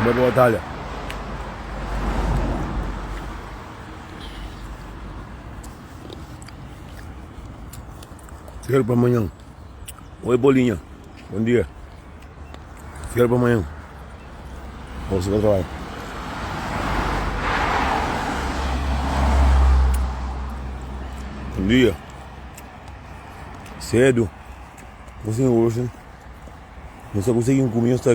Vai pra batalha. Quero para amanhã. Oi, bolinha. Bom dia. Quero para amanhã. Você vai trabalhar. Bom dia. Cedo. Você hoje. Você consegue comer esta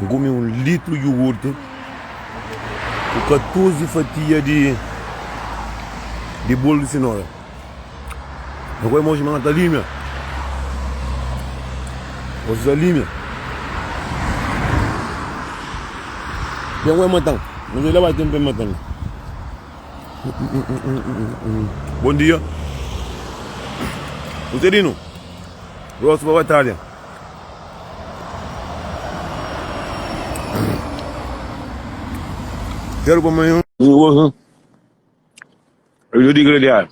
come 1 litro de iogurte com 14 fatias de bolo de cenoura. Agora vamos chamar a Límia. Você é Límia. Yang vai matar. Não vai levar tempo para matar. Bom dia. Uterino. Próxima batalha. Quero para amanhã. Eu digo aliás.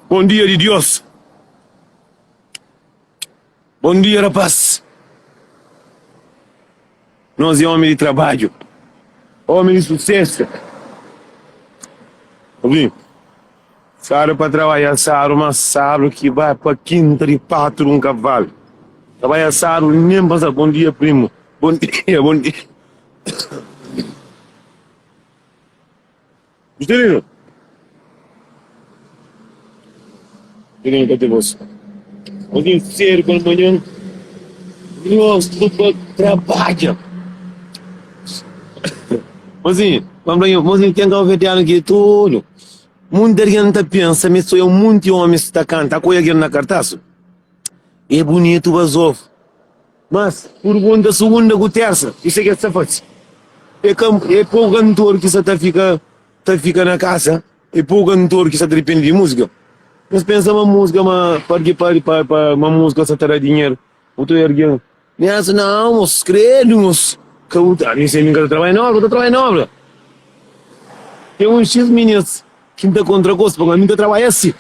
Bom dia de Deus. Bom dia, rapaz. Nós é homem de trabalho. Homem de sucesso. Ouvi? Saro para trabalhar, Saro, mas Saro que vai para quinta de pato um cavalo. Trabalha Saro, nem passa bom dia, primo. Bom dia, bom dia. Justelino. Justelino, cadê você? Bom dia, cedo, pela manhã. Nossa, tudo trabalha. Mozinho, tem que alvetear aqui tudo. Muita gente pensa, mas sou eu muito homem que está cantando, coisa aqui na cartaz. É bonito, Vazov. Mas, por segunda, segunda com terça, isso é que está fácil. É pouco cantor que está fica na casa, é pouco cantor que depende de música. Nós pensamos uma música, para uma música que terá dinheiro. Eu estou erguendo. Não, moço, credo, moço. Que eu estou trabalhando nova. Tem uns X meninos que não contra gosto, porque a minha trabalha assim.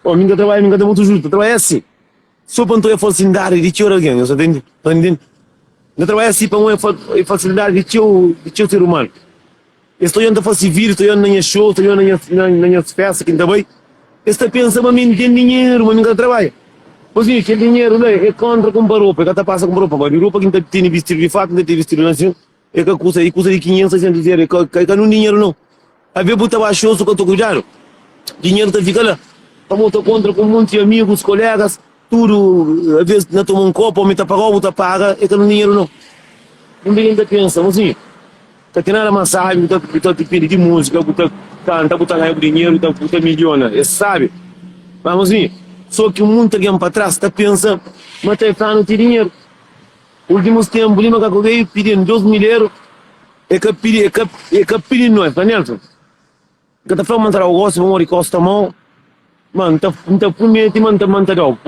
A minha trabalha muito justo, trabalha assim. Só para não ter facilidade de tirar alguém, você entende? Não trabalha assim para uma facilidade de tirar ser humano. Estou indo a fazer vídeo, estou indo na show, estou indo na festa, quem está bem? Esta pensa, mas não tem dinheiro, mas nunca trabalha. Pois é, que dinheiro é contra comprar roupa, que está passa com roupa, mas roupa que não tem vestido de fato, não tem vestido de nação, é que custa de 500, 600 euros, que não dinheiro não. A ver, puta baixoso que eu estou cuidando. Dinheiro está ficando lá. Estamos contra com um monte de amigos, colegas, tudo, às vezes não toma um copo, ou me está pagando, outra paga, é que não dinheiro não. Não tem gente que pensa, mas sim. Está tendo nada mais sabe, está dependendo de música, está botando dinheiro, está milhona, é sabe. Mas sim, só que muito tempo para trás está pensando, mas está não tem dinheiro. Últimos tempos, lembra que eu veio pedindo 2 mil euros, é que pedindo nós, tá Nelson? Que está falando que o gosto, vamos recostar a mão, mano, está prometendo, mano, está mantendo,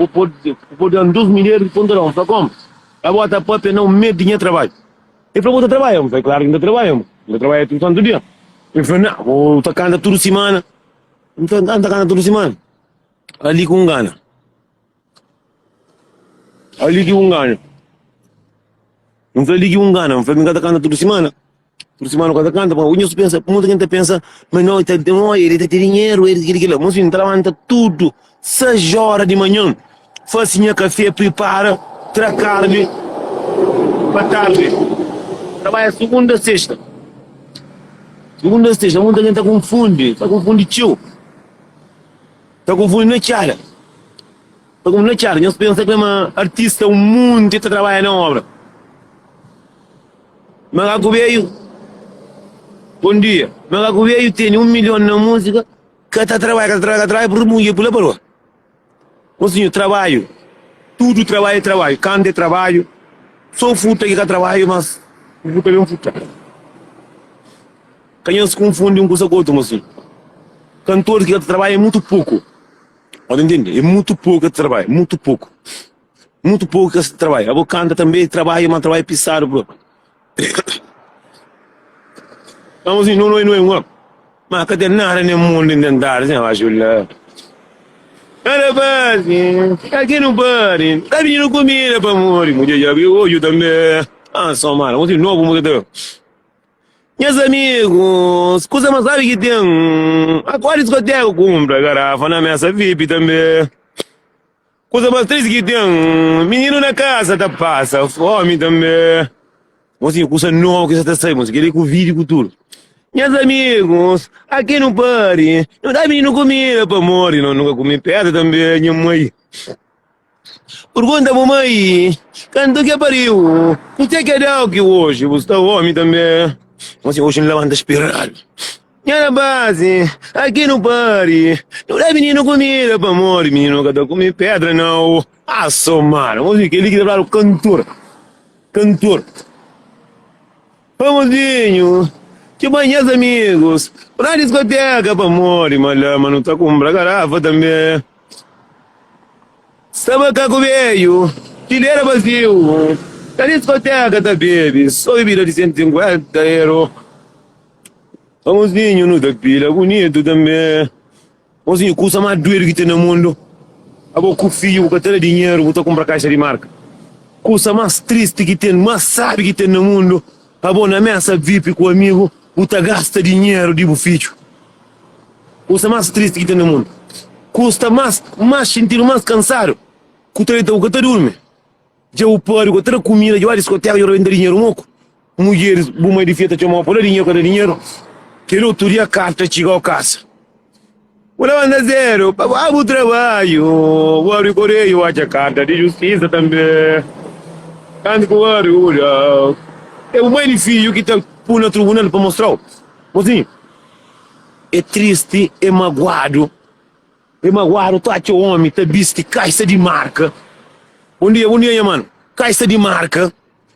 por dar 2 mil euros, ponto não, para como? Agora está para não medo dinheiro de trabalho. E para você trabalhar, é claro que ainda trabalhamos. Ainda trabalha todo santo dia. Eu falei, não, vou estar cantando toda semana. Então, anda cantando toda semana. Ali com gana. Ali que um gana. Não foi ali que um gana, não foi me cantando toda semana. Toda semana cada canta, muita gente pensa, mas não, ele tem dinheiro, ele tem aquilo. Mas assim, trabalha tudo, 6 horas de manhã. Facinha café, prepara, traz carne, para tarde. Trabalha segunda a sexta. Segunda a sexta, muita gente está confundindo tio. Está confundindo a cara. Está confundindo a cara. Nós pensamos que é uma artista, um mundo que trabalha na obra. Mas agora veio, bom dia, mas agora veio tem 1 milhão na música, que está trabalhando por mulher, por lá para lá. Mas sim, eu trabalho. Tudo trabalho. Canto é trabalho. Sou fruta que trabalho, mas vou pegar um fruta. Quem se confunde com o outro, moço. Cantor que trabalha é muito pouco. Pode entender? É muito pouco que trabalha, muito pouco. Muito pouco que se trabalha. A boca canta também, trabalha, mas trabalha pisado, bro. Vamos assim, não é um. Mas cadê nada nem mundo intentar, né? Eu acho lá. Era base, aqui no bar, tá pedindo comida pra morrer, mulher já viu hoje também. Ah, só mano, vamos de novo, mulher. Meus amigos, coisa mais sabe que tem? Agora discoteca compra garrafa na mesa VIP também. Coisa mais triste que tem? Menino na casa tá passa, fome também. Mocinho, coisa nova que você tá saindo, mocinho, querer com vídeo e com tudo. Meus amigos, aqui no party, não dá menino comida pra morrer, não, nunca comi pedra também, minha mãe. Pergunta pra mãe, quanto que pariu? Você quer dar o que hoje? Você tá homem também. Você hoje não levanta espiral. Minha base, aqui no party, não dá menino comida pra morrer, menino nunca tá comi pedra, não. Ah, só mano, você quer ligar para o cantor. Cantor. Famosinho. Que manhãs, amigos. Pra discoteca pra morrer, malama, não tá com garrafa também. Sabacaco veio, fileira vazio. Na discoteca tá bebe, só bebida de 150 euros. Famosinho no da pilha, bonito também. Famosinho, custa mais doido que tem no mundo. A boca fio, com ter dinheiro, vou comprar caixa de marca. Coisa mais triste que tem, mais sabe que tem no mundo. A boa na mesa VIP com o amigo, puta gasta dinheiro de bufício. Coisa mais triste que tem no mundo. Custa mais sentir mais cansado. Custa o que tu dorme. Já o paro, que tu comida, já vai discoteca, já vender dinheiro moco. Mulheres, buma de fiesta, chamam por dinheiro, cada dinheiro. Que outro dia carta chega ao casa. Olha, anda zero, para o trabalho. O Ari Coreia, eu acho a carta de justiça também. Canto com o Ari, olha. É o mãe de filho que está por no tribunal para mostrar. Mozinho, é triste, é magoado. É magoado, tu acha o homem, tá viste caixa de marca. Bom dia, minha mano. Caixa de marca,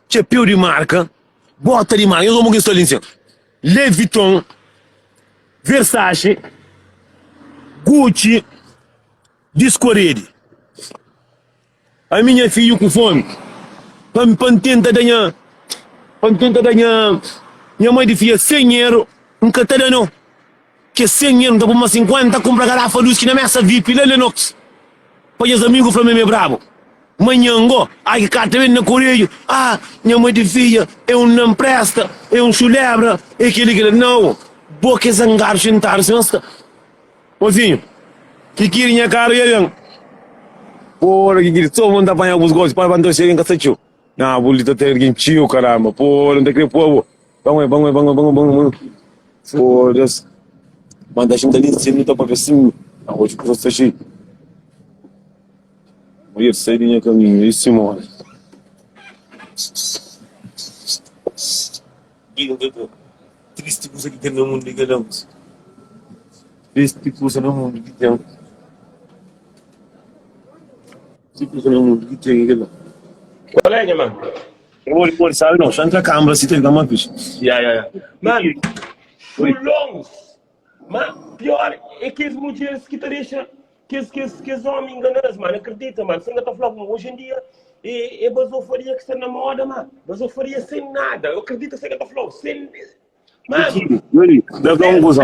chapéu de marca, bota de marca. Eu sou um estou ali, Louis Vuitton, Versace, Gucci, Discorede. A minha filha com fome. Para tentar ganhar. Para tentar ganhar. Minha mãe de filha 100 euros. Nunca te dando. Que 100 euros, dá para uma 50, compra garrafa de whisky na mesa VIP, lá Lennox. Para os amigos para mim, meu bravo. Manhã, ai, carta vem na Coreia. Ah, minha mãe de filha é um não presta, é um chulebra, é aquele. Não. Boca zangar, sentar-se. Mozinho, que queria cara ele? Porra, que queria. Só manda apanhar alguns gostos para mandar chegar em casa, tio. Não, bolita tem alguém tio, caramba. Porra, não tem que povo. Vamos. Foda-se. Manda a gente ali em cima, não tá para ver se. Não, hoje que você cheio. Mulher sairinha caminho, isso, mano. Triste coisa que tem no mundo, ligamos. Triste coisa no mundo que tem. Triste coisa no mundo que tem, ligamos. Colega, mano. Eu sabe não, só entra a câmera se tem uma ficha. Yeah. Mano, longe. Mano, pior é que as mulheres que te deixam, que os homens enganados, mano, acredita, mano. Você ainda tá falando, hoje em dia, é basofaria que está na moda, mano. Basofaria sem nada. Eu acredito que você ainda tá falando, sem... Mano, dá uma coisa,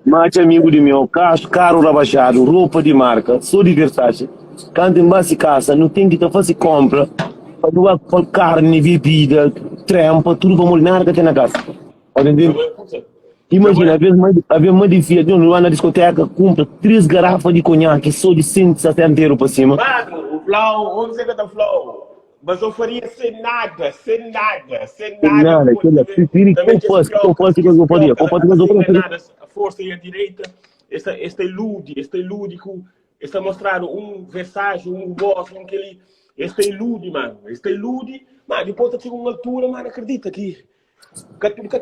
mate amigo de meu, carro rebaixado, roupa de marca, sou de Versace. Quando em base casa, não tem que fazer compra, para doar carne, bebida, trampa, tudo para molhar que tem na casa. Entendeu? Imagina, às vezes mãe de filha, de lá na discoteca, compra 3 garrafas de conhaque, só de 160 euros para cima. Mano, o Flow, onde você tá Flow? Mas eu faria sem nada. A força e a direita, este lúdico, está mostrando um Versace, um Boss, este ilude, mano. Mas depois chega uma altura, mano, acredita que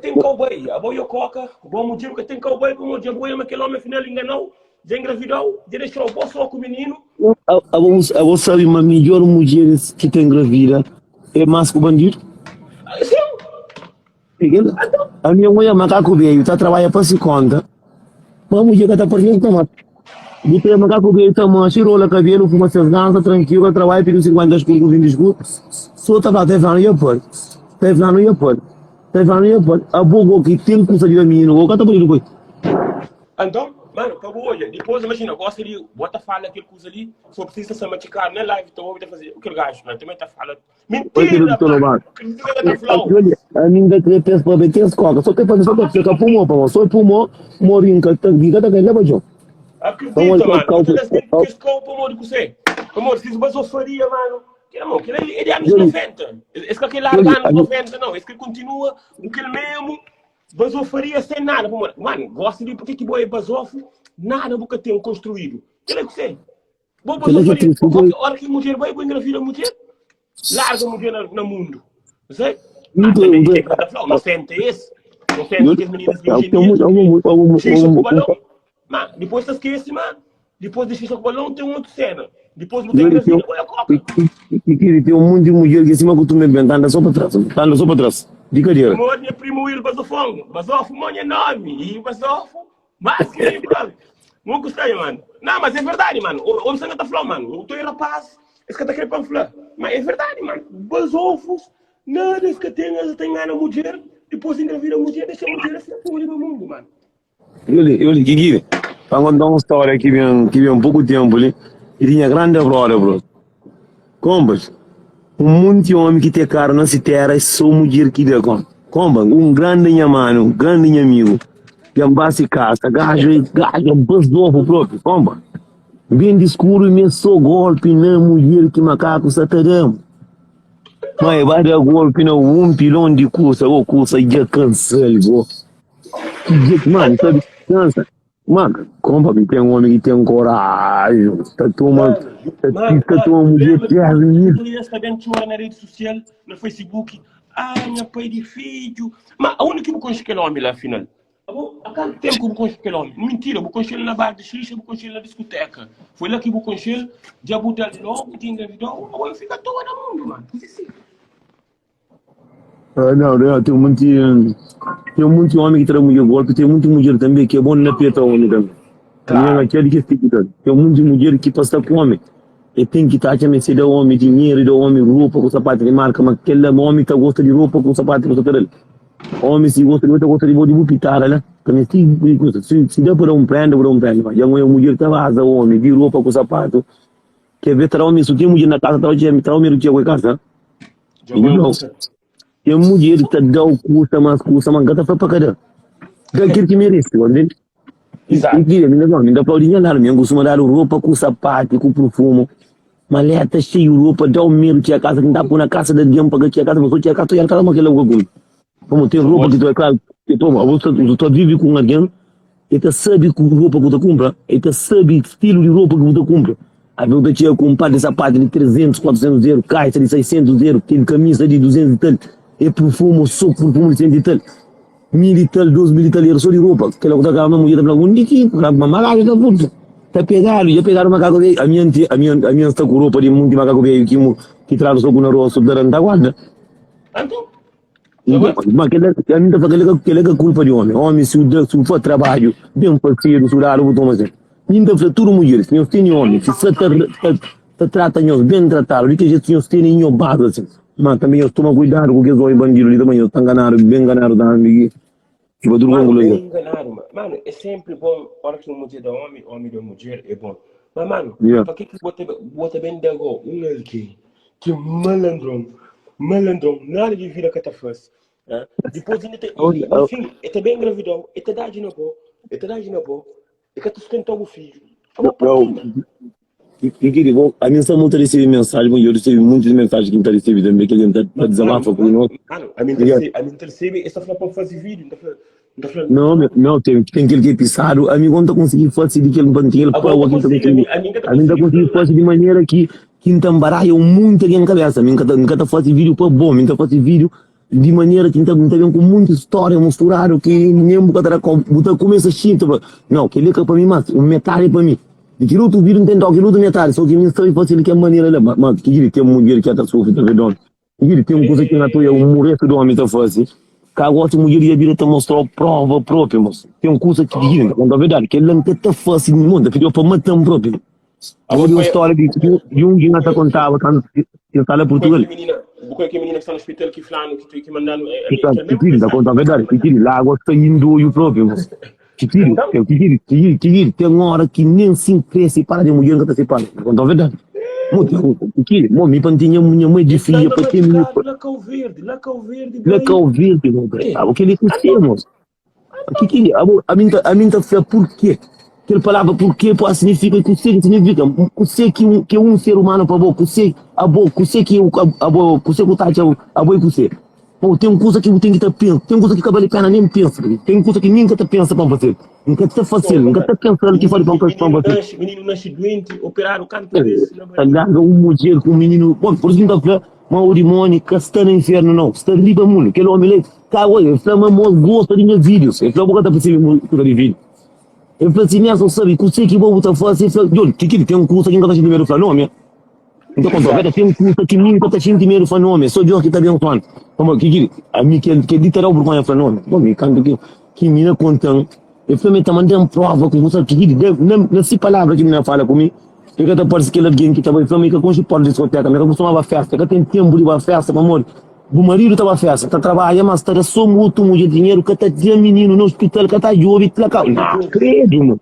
tem cowboy, a boia coca, o bom motivo que tem cowboy, como o boia, mas aquele homem final enganou, já engravidou, já deixou o bolso com o menino. Eu sabe, uma melhor mulher que tem gravida é mais que o bandido. Sim. A minha mulher macaco veio, está trabalhando para se conta. Uma mulher que está perdendo tomate. Botei macaco veio, está tirou a cabelo, fuma seus gansos, tranquilo, trabalha, pediu 50 escuros, 20 escuros. Só estava até falando, ia pôr. A boca que tem que sair da menina, o que está por aí depois. Então? Mano, acabou hoje. Depois, imagina, gosta ali, bota fala aquele coisa ali, só precisa se maticar na live, então vou fazer. O que ele gajo, né? Também tá falando. Mentira, mano! A mim da que pensa para meter as cocas, só tem para só para ficar pulmão, para só pulmão, morinca, tá ligado que leva jo. Acredita, mano. Você das que escou para morrer com você. Para morrer, se você faria, mano. Que não, que ele é anos 90. Esse que aquele larga anos 90, não. Esse que continua, o que ele mesmo. Basou faria sem nada. Mano, gosta de porque que boi basou, nada nunca tem construído. Que é que você? Bom, basou faria. Qualquer hora que mulher vai engravida a mulher, larga a mulher no mundo. Não sei? Mas também tem que falar, não sente esse. Não sente que as meninas de engenharia. Mas depois você esquece, mano. Depois de xixi com balão tem uma outra cena. Depois não tem engravida, põe a coca. E tem um monte de mulher que cima que tu me bem, anda só para trás. Anda só para trás. Dica dele. Monha primo ele basofongo. Basofu monha nome. E basofu. Mas que é, brother. Não gostei, mano. Não, mas é verdade, mano. O sangue tá falando, mano. Eu tô em rapaz. Esse que tá querendo falar. Mas é verdade, mano. Basofos. Nada que tem a mulher. Depois engravida a mulher. Deixa a mulher ser pura no mundo, mano. Eu lhe digo. Para contar uma história que vem um pouco tempo ali. E tinha grande brother, bro. Combas. Monte de homem que tem cara na terra é só mulher que dá com. Comba, grande mano, um grande amigo. Que ambassa casa, gajo, basdofo próprio, comba. Bem de escuro e me só golpe na mulher que macaco satarão. Mas vai dar golpe na pilão de cursa, ou cursa já cansado, mano, sabe, cansa. Mano, compa, tem um homem que tem coragem, tá tomando, tá mulher terra. Eu está dentro de na rede social, no Facebook, minha pai de filho. Mas aonde que eu conheço aquele homem lá, afinal? Há quanto tempo que eu conheço aquele homem? Mentira, eu conheço ele na barra de xixi, eu conheço ele na discoteca. Foi lá que eu conheço ele, já botei ele logo, tinha engravidado, agora fica todo no mundo, mano. Não, tem muito homem que traz mulher golpe, tem muita mulher também que é bom na pieta homem também. Claro. Tem muita mulher que passa com homem. E tem que estar a mexer do homem, dinheiro do homem, roupa com sapato de marca, mas aquele homem que gosta de roupa com sapato com sapato. Homem se gosta de body pitar, né? Se dá para prenda, mas já uma mulher que vaza homem, de roupa com sapato. Quer ver tra homem, se tem mulher na casa, tra homem não tinha com casa. Tem mulher que dá o custa, mas gata foi para cada. Daquele que merece, entende? Exato. Me dá para o dinheiro, me costuma dar roupa com sapato, com perfume. Maleta cheia de roupa, dá o medo que a casa, que está por na casa da diam para que a casa, mas a casa, tu casa, mas aquele é o como tem roupa que tu é claro, que toma, você vive com alguém, e tu sabe que roupa que tu compra, e tu sabe estilo de roupa que tu compra. A vezes tu comprar de sapato de 300, 400 euros, caixa de 600 euros, tem camisa de 200 e tal, e perfume, soco, perfume de 100 e tal, 1000 e tal, 2000 e tal euros só de roupa. Que ela está com uma mulher da plagão, uma macaca da puta. Tá pegado, já pegaram uma macaco veio, a minha está com roupa de muito macaco veio, que traz o na rua, subterrânea da guarda. Mas aquele é culpa de homem. Homem, se for trabalho, bem parceiro, se o botão mas ainda para tudo mulher, se não tem homem, se te trata bem tratado, que a gente tem em base assim. Mas também eu tomo cuidado com o que os bandidos ali também, estão bem enganados da amiga. Mano, bem enganado, mano, é sempre bom, hora que uma mulher da homem da mulher, é bom. Mas, mano, para que bota bem de agora, que malandrão, nada de vida que tá fácil. Depois ainda tem, enfim, é bem engravidão, é te dá de na boa, é que tu sustentou o filho. A minha muito recebe mensagem, eu recebo muitas mensagens que me recebe também, que ele está desabafando com nós. A minha recebe, está falando para fazer vídeo, não, tem aquele que é pisado, a minha não está conseguindo fazer de que ele não tem ele pau, a minha está conseguindo fazer de maneira que então baralha muito aqui na cabeça, a minha está fazendo vídeo para bom, a minha está fazendo vídeo de maneira que está com muita história misturada, que nem botar começa a não, que ele é para mim, mas o metade é para mim. E que outro vídeo não tem dó, que outro metade, só que a minha história faz ele que é maneira, mas que ele tem uma mulher que está sofrendo, tá vendo? Ele tem uma coisa que na tua, um moreto do homem está fazendo. Que agora a mulher ia vir a mostrar a prova própria, mas tem uma coisa que diz, na verdade, que ele não está fazendo no mundo, pediu para matar um próprio. Agora uma história de um que está contava, que está lá por Portugal. Porque que menina que está no hospital que falando que mandando está contando a verdade, que lá agora está indo o próprio. Então, Tem uma hora que nem se cresce e para de mulher que está se para. Não é verdade? Me pantinha minha mãe de filha para ter minha. lá Cabo Verde, Lá cá bem. o verde, não é? O que ele conhecemos. A mim tá fé por quê? Aquela palavra por quê pode significa que você significa que um ser humano para boa, que você a boa, que você que a boa, que você que tá a boa que você. Pô, tem uma coisa que eu tenho que estar pensando, tem uma coisa que cabelo de pena nem pensa, tem uma coisa que ninguém está pensando para você, nunca está fazendo, nunca está pensando que faz para você. Menino nasce doente, operaram canto desse. Larga um mulher com um menino, bom, por isso que não está Maurimone, que está no inferno, não, está ali para mundo, aquele homem ali, cá, olha, ele fala, mas gosta de meus vídeos, ele fala, boca está possível, coisa de vídeo. Ele fala assim, não sabe, que sei que vou botar fácil, ele fala, olha, que tem um curso aqui que não está primeiro fenômeno. Então, quando vai ter um curso que ninguém está sentindo primeiro fenômeno, só Deus que está abençoando. Como a mim que é literal vergonha fenômeno. Bom, me canto que me contando, ele também está mandando prova com você, que não se palavra que me fala comigo. Eu até parece que ele alguém que estava falando que com os portos de discoteca, mas costumava festa, que tem tempo de uma festa, meu amor. O marido estava festa, está trabalhando, mas está só muito dinheiro, que está dizendo menino no hospital, que está jovem, que está não, credo, mano.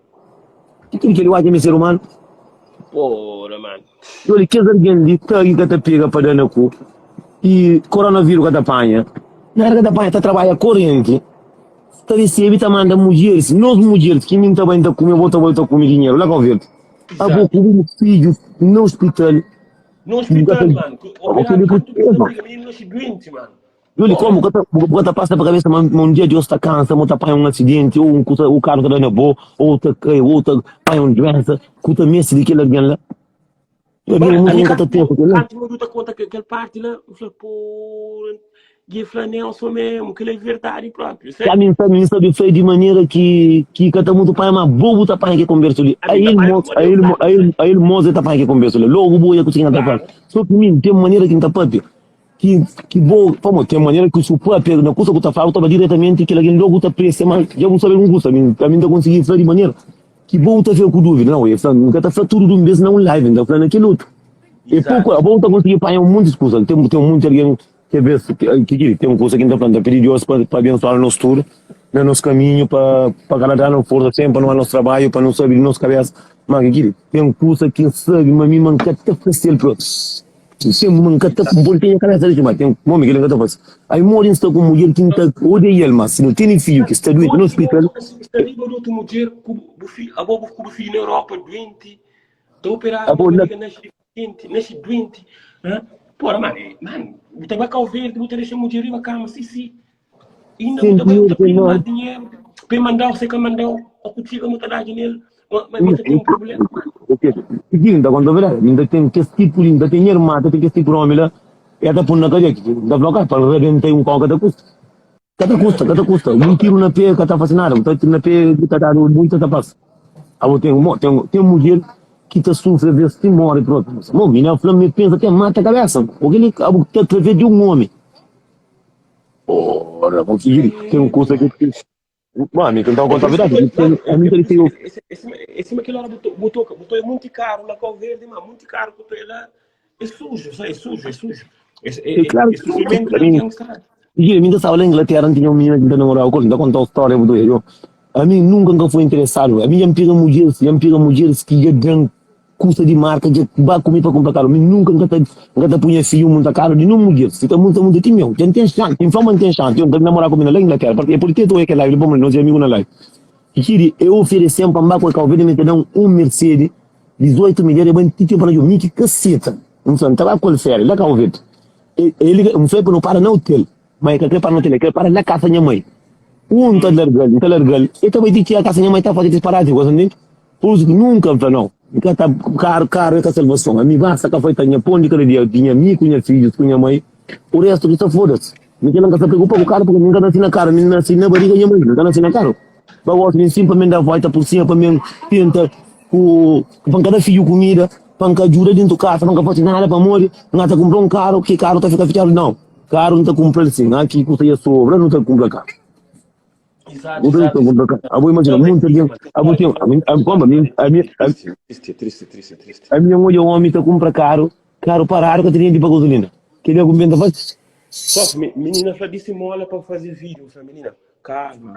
O que ele acha, meu ser humano? Porra, mano. Ele quer alguém de que está pega para dentro cu e coronavírus que está apanha. Na hora que está apanha, está trabalhando corrente. Está recebendo, está mandando mulheres, nós mulheres, que nem também está comendo, volta comer dinheiro, lá com verde. A boca com filho no hospital. No hospital, mano. Operaram canto desse, menino nasce doente, mano. Ele como bota passa para a cabeça, um dia de hoje está cansa, monta apanha um acidente, ou o carro está dando boa, ou está cai, ou está apanha uma doença, custa mês de aquele alguém lá. Eu digo muito que está tempo, né? Canto me dá conta que aquele parte lá, eu falei, pô, que flanel só mesmo, que ele é verdade próprio. A mim sabe foi de maneira que cada mundo pai uma bobo tá pai que conversa ali. Aí ele moça tá pai que conversa ali. Logo boa que tinha tá. Só que mim tem maneira que tá papi. Que bom, como tem maneira que o supor pega na coisa que tá falando tá diretamente que alguém logo tá preso, mas já não sabe um gosto, mim também tá conseguir fazer de maneira que bom tá ver com dúvida, não, eu falando, nunca tá fazendo tudo de um mês não live, então falando aquele outro. E pouco, a bom tá conseguir pai um monte de coisa, tem um monte de alguém que vê que tem uma coisa que tá falando, pedir Deus para abençoar o nosso tudo, no nosso caminho, para agradar a força sempre, no nosso trabalho, para não saber de nossa cabeça, mas que tem uma coisa que sabe, mas me manca até fazer para se manca até voltar a cabeça de mas tem um homem que ele nunca faz. Aí mora está com mulher que não odeia ele, mas se não tem filho que está doente no hospital. Está ali no outro mulher, a boba com o filho na Europa doente, está operado, nasce doente, porra, mano, você vai cá ver, você deixa a mulher ir na cama, sim. Ainda você vai pedir dinheiro, para mandar, você quer mandar, ou contigo, você dá dinheiro, mas você tem um problema. Ainda quando verá, ainda tem que esse tipo, ainda tem dinheiro, mata, tem que esse tipo de homem lá, e até por na cadeia, da blocar, para rebentar um pau cada custa. Cada custa. Um tiro na pé, que está fascinado, um tiro na pé, que está dando muito, está passa. Aí tem uma mulher que está sofrendo, vê se morre, pronto. Bom, menina, me pensa até mata a cabeça, porque ele está através de um homem. Ora, tem um curso aqui que... Mano, então conta a verdade. Esse aquela hora botou muito caro lá com o verde, mas muito caro botou lá. É sujo. É claro. sujamento que não está. E mim estava lá em Inglaterra, tinha um menino que namorava com ele, ainda contou a história eu. A mim nunca foi interessado. A mim já me pega mulheres que já ganham custa de marca, já vai comer para comprar caro. A mim nunca punha filho muito caro de não mulher. Se está muito tímido, já tem chance, tem fama, tem chance. Eu tenho namorar comigo lá em Inglaterra, porque é por que estou aqui lá, ele vamos nós amigos na live. E eu ofereci um pambaco com a calveira, me dão um Mercedes, 18 milhões, eu tipo para eu, que caceta. Não estava com ele férias, lá calveira. Ele não foi para não para no hotel. Mas que para no hotel, que para na casa da minha mãe. Um tá largando. E também disse que a casa da minha mãe está fazendo disparate, gostando. Por isso que nunca não. Nunca tá caro é a salvação. A minha basta que foi tinha pão de cada dia, tinha mim, tinha filhos, tinha mãe. O resto que está foda-se. Ninguém nunca se preocupa com o cara porque nunca nasce na cara, nem nasce na barriga minha mãe, nunca nasce na cara. Para o outro, nem simplesmente dá volta por cima, para mim, tenta, para cada filho comida, para que ajuda dentro do carro, não faz nada para morrer, não está comprando um carro, que carro está ficando não. Carro não está comprando assim, aqui custa a sobra, não está comprando carro. Exato. A boa imagina, muito bem. A minha mulher, o homem está compra caro para que tem de para gasolina. Que ele é com venda Só menina só disse mola para fazer vídeo, menina. Calma.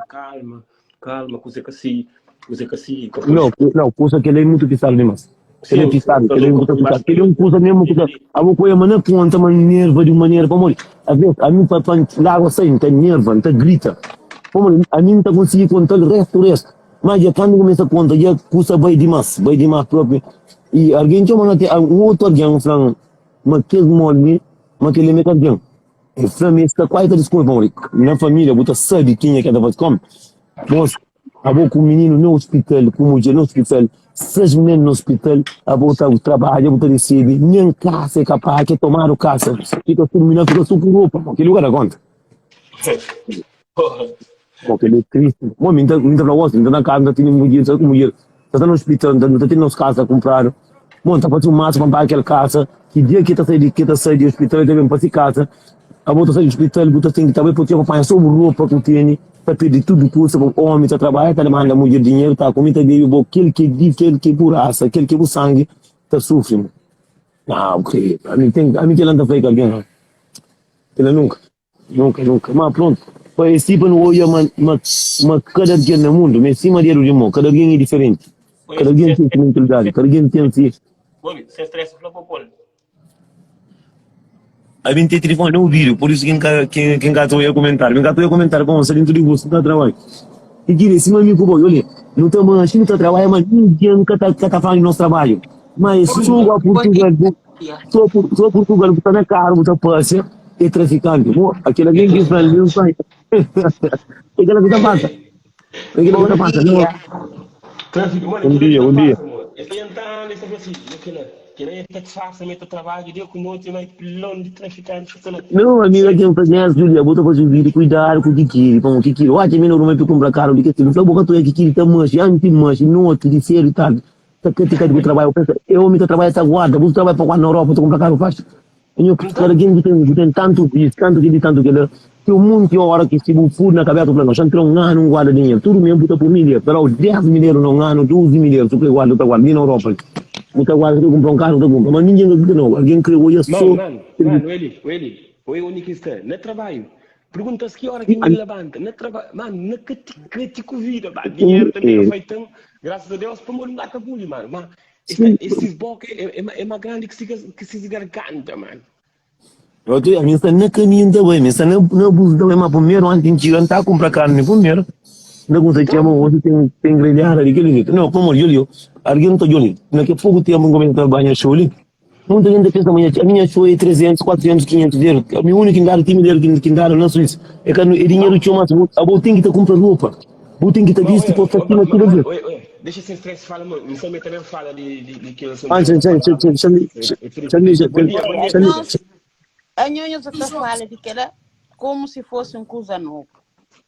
calma, coisa que assim. Não, coisa que ele é muito pisado demais. Ele é pisado, ele é muito pisado. Ele é um coisa mesmo que a boca é uma conta, uma nerva de maneira, vamos a mim para lá você não tem nerva, não tem grita. Vamos a mim não está conseguindo contar o resto. Mas já quando começa a contar, já custa bem demais próprio. E alguém chama até um outro alguém falando, mas que molde, mas que ele me alguém. E para mim está quase desculpa, na família, você sabe quem é que está fazendo. Mas a boca o menino no hospital, como mulher no hospital, 6 meninos no hospital, a boca o trabalho, a boca recebe, nem casa é capaz de tomar o casa. Fica terminando, fica super roupa, que lugar da conta. Porque ele é triste. Bom, me entra na casa, não tem mulher, sabe como mulher. Está no hospital, não tem nas casas a comprar. Bom, está fazendo máximo para aquela casa. Que dia que está saindo do hospital, ele vem para essa casa. A boca sai do hospital, a boca tem que também poder apanhar só roupa que tem. Para pedir tudo curso, o homem está trabalhando, está demandando mulher dinheiro, está comendo, aquele que diz, aquele que é por raça, aquele que é por sangue, está sofrendo. Ah, ok. A mim que ele anda feio com alguém. Ele nunca. Mas pronto. Para esse tipo não olha, mas cada dia no mundo, mas cima dele de mão, cada dia é diferente. Cada dia tem sua mentalidade, cada dia tem assim. Você estressa pela população. A mim tem telefone no vídeo, por isso quem gato ia comentar. Quem gato ia comentar com você dentro de você, está trabalhando. E que esse meu amigo, olha, não estamos achando que está trabalhando, mas ninguém nunca está falando do nosso trabalho. Mas só a Portugal, só Portugal, está na carro, está passa, é traficante. Aquele alguém que fala, não sai. Aquela coisa passa. Aquela coisa passa, não. Bom dia. Não, amiga, quem faz nessa, Julia, bota para subir, cuidar com o que quer, com o que quer. Olha, menino, não vai comprar caro, o que quer. Não boca tu é que quer, tá anti-manche, não, te disser e tal. Tá que de trabalho, eu me trabalho essa guarda, você trabalha para guardar na Europa, tu compra caro fácil. Eu cara, quem tem tanto que o mundo tem hora que se o fundo na cabeça do plano, já entrou um ano, guarda dinheiro, tudo mesmo puta por milha, pero 10 milheiros num ano, 12 milheiros, tu guarda, nem na Europa. Muita guarda, tu compra carro, tu compra, mas ninguém não, alguém criou isso só. Mano, ele, o único que no trabalho. Pergunta-se que hora que ele levanta, no trabalho, mano, que te convida, mano, dinheiro também feito, graças a Deus, para morrer lá com a mano, mas esses bocas é mais grande que se garganta, mano. A mim está na caminho também, mas está na bolsa também, mas primeiro, antes de chegar, está a comprar carne primeiro. Não consegue chamar hoje, tem grelhada ali, aquele jeito. Não, como eu alguém não está olhando, daqui a pouco tem um comentário banho show ali. Muita gente pensa amanhã, a minha show é 300, 400, 500 euros. A minha única que time dele que dá na Suíça. É que é dinheiro que eu mais, a boa tem que estar comprando roupa. Boa tem que estar visto para fazer aquilo. Deixa sem stress, fala, mano. Não sei também fala de que eu sou. A Nhonha já está falando de que era como se fosse um coisa novo.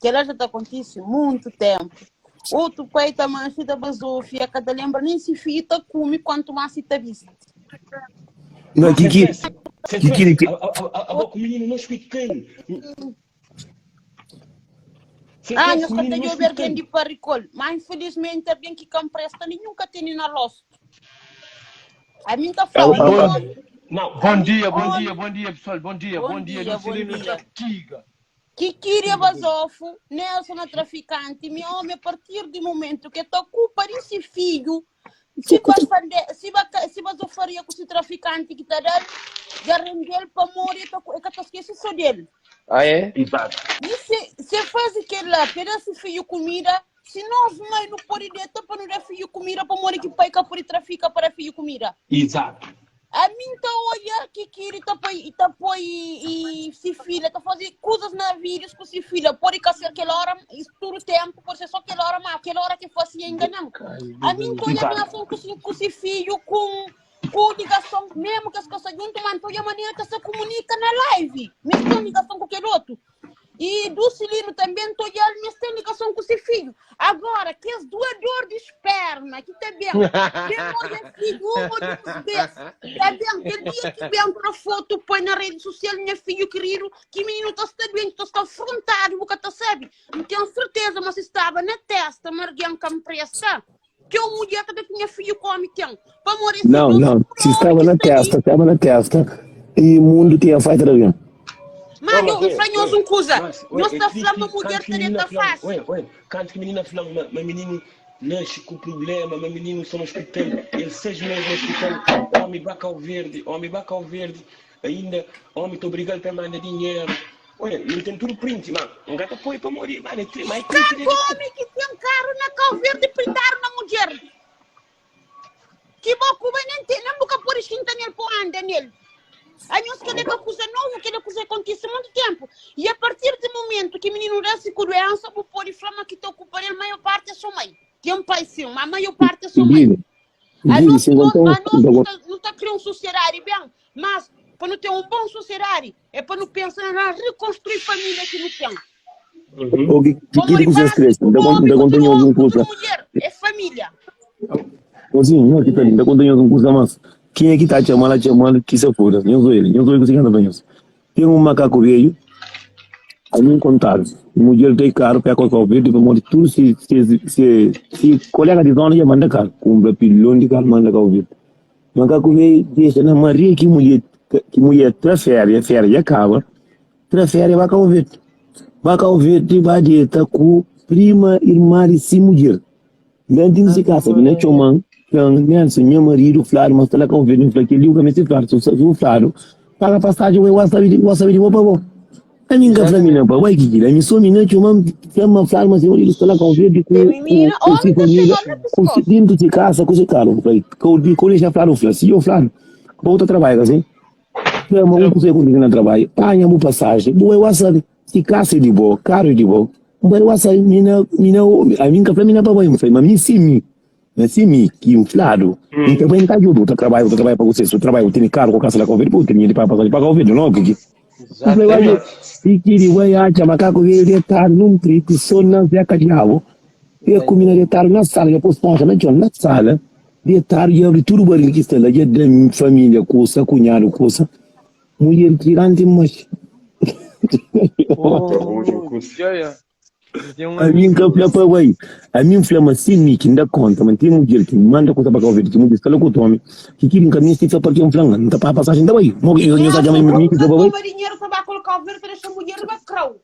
Que ela já está acontecendo muito tempo. Outro pai também se da basofia, cada lembra nem se fita come quanto mais se tá visto. Não, que a boca menino não escuta. Eu só tenho vergonha de paricol, mas infelizmente é bem que compresta nem nunca tem na loja. A mim tá falando. Não, bom dia, pessoal, bom dia, Lucilino Tiga. Que queria basofo, Nelson é traficante, meu homem a partir do momento que tu ocupa esse filho, se você faria com esse traficante que está dando, já rendeu para morrer, é que tu esquece só dele. Ah, é? Exato. E se faz aquele lá, pedaço filho comida, se nós mãe não pode dar para não dar filho comida, para morrer que pai que pode traficar para filho comida. Exato. A mim tá olha que queria e se filha, tá fazendo coisas na vida com se filha, pode ser aquela hora, todo o tempo, pode ser só aquela hora, mas aquela hora que fosse enganando. A mim tá olha relação com se filho, com ligação, mesmo que as coisas junto, mas a maneira que se comunica na live, mesmo tem ligação com aquele outro. E do Cilino também tô olhando, mas tem ligação com esse filho. Agora, que as doador de esperma, que tá bem, demora filho, uma duas vezes, tá bem, aquele dia que vem para foto, põe na rede social, minha filho querido, que menino está doente, está afrontado, nunca tá sabe. Não tenho certeza, mas estava na testa, mas alguém que me presta. Que a mulher que tinha filho come tem. Para morrer não, se estava na testa, e o mundo tinha feito alguém. Mas eu franhoso um coisa. Nós está falando mulher que ele tá fácil. Ué, canto que menina falando, mas menino nasce com problema, mas menino só no hospital, ele 6 meses no hospital, homem vai ao verde, ainda, homem tá obrigado para mandar dinheiro. Ué, ele tem tudo print, mano. Um gato apoio para morir, mano. Mas homem que tem um carro na Cabo Verde printaram na mulher. Que bom que não tem, não nunca por esquinta nele por anda nele. A nós que ele coisa novo, que ele coisa acontece há muito tempo. E a partir do momento que o menino nasce com doença, vou pôr e flama que está ocupando, a maior parte é sua mãe. Que é um pai sim, mas a maior parte é sua mãe. A nós não está criando um sociedade bem, mas para não ter um bom sociedade, é para não pensar na reconstruir família que não tem. O que você escreve? Mulher, é família. Assim, não, que tá lindo, quando eu uso mais. Quem é que está chamando que se for? Eu sou ele, que você anda bem. Tem um macaco velho, a mim contaram. Mulher tem caro para colocar verde, para morrer tudo. Se colega de zona já manda caro, compra pilhão de caro, manda caro verde. Macaco velho deixa na Maria que mulher transfere, e acaba, transfere vai caro verde. Vai caro verde, vai dieta com prima, irmã e sim mulher. Dentro de casa, né, chomang. Meu marido, Flávio, mas ela convida para que ele o caminho Flávio, o Flávio, paga passagem, eu wasabi de bom. A minha família, para vai que a minha sua menina chama Flávio, mas eu ele está convida com o dentro de casa, com o caro, com ele já Flávio, se eu Flávio, volta trabalhar assim, chama um segundo que não trabalha, paga uma passagem, boa wasabi, se casa de boa, caro de boa, boa wasabi, a minha família para vai, mas minha sim. Assim, que o Flávio, então vai entrar junto, eu trabalho para você, se eu trabalho, tenho carro com a casa da convite, eu tenho dinheiro para passar o vídeo, não, que e que ele vai achar macaco ele estar num trito, só na zeca de água, e a comida de estar na sala, depois passa na sala, de estar e abrir tudo o que está lá, de família, coisa, cunhado, coisa, mulher tirante, mas... A minha café para vai, a minha flama sim que ainda conta, mas tem mulher que manda coisa para ouvir, que mulher está com o tome, que querem caminhar se para que um flanga, não está para passagem da vai. Eu já chamei mim que vai. Dinheiro para colocar o verde, deixa a mulher vai crau.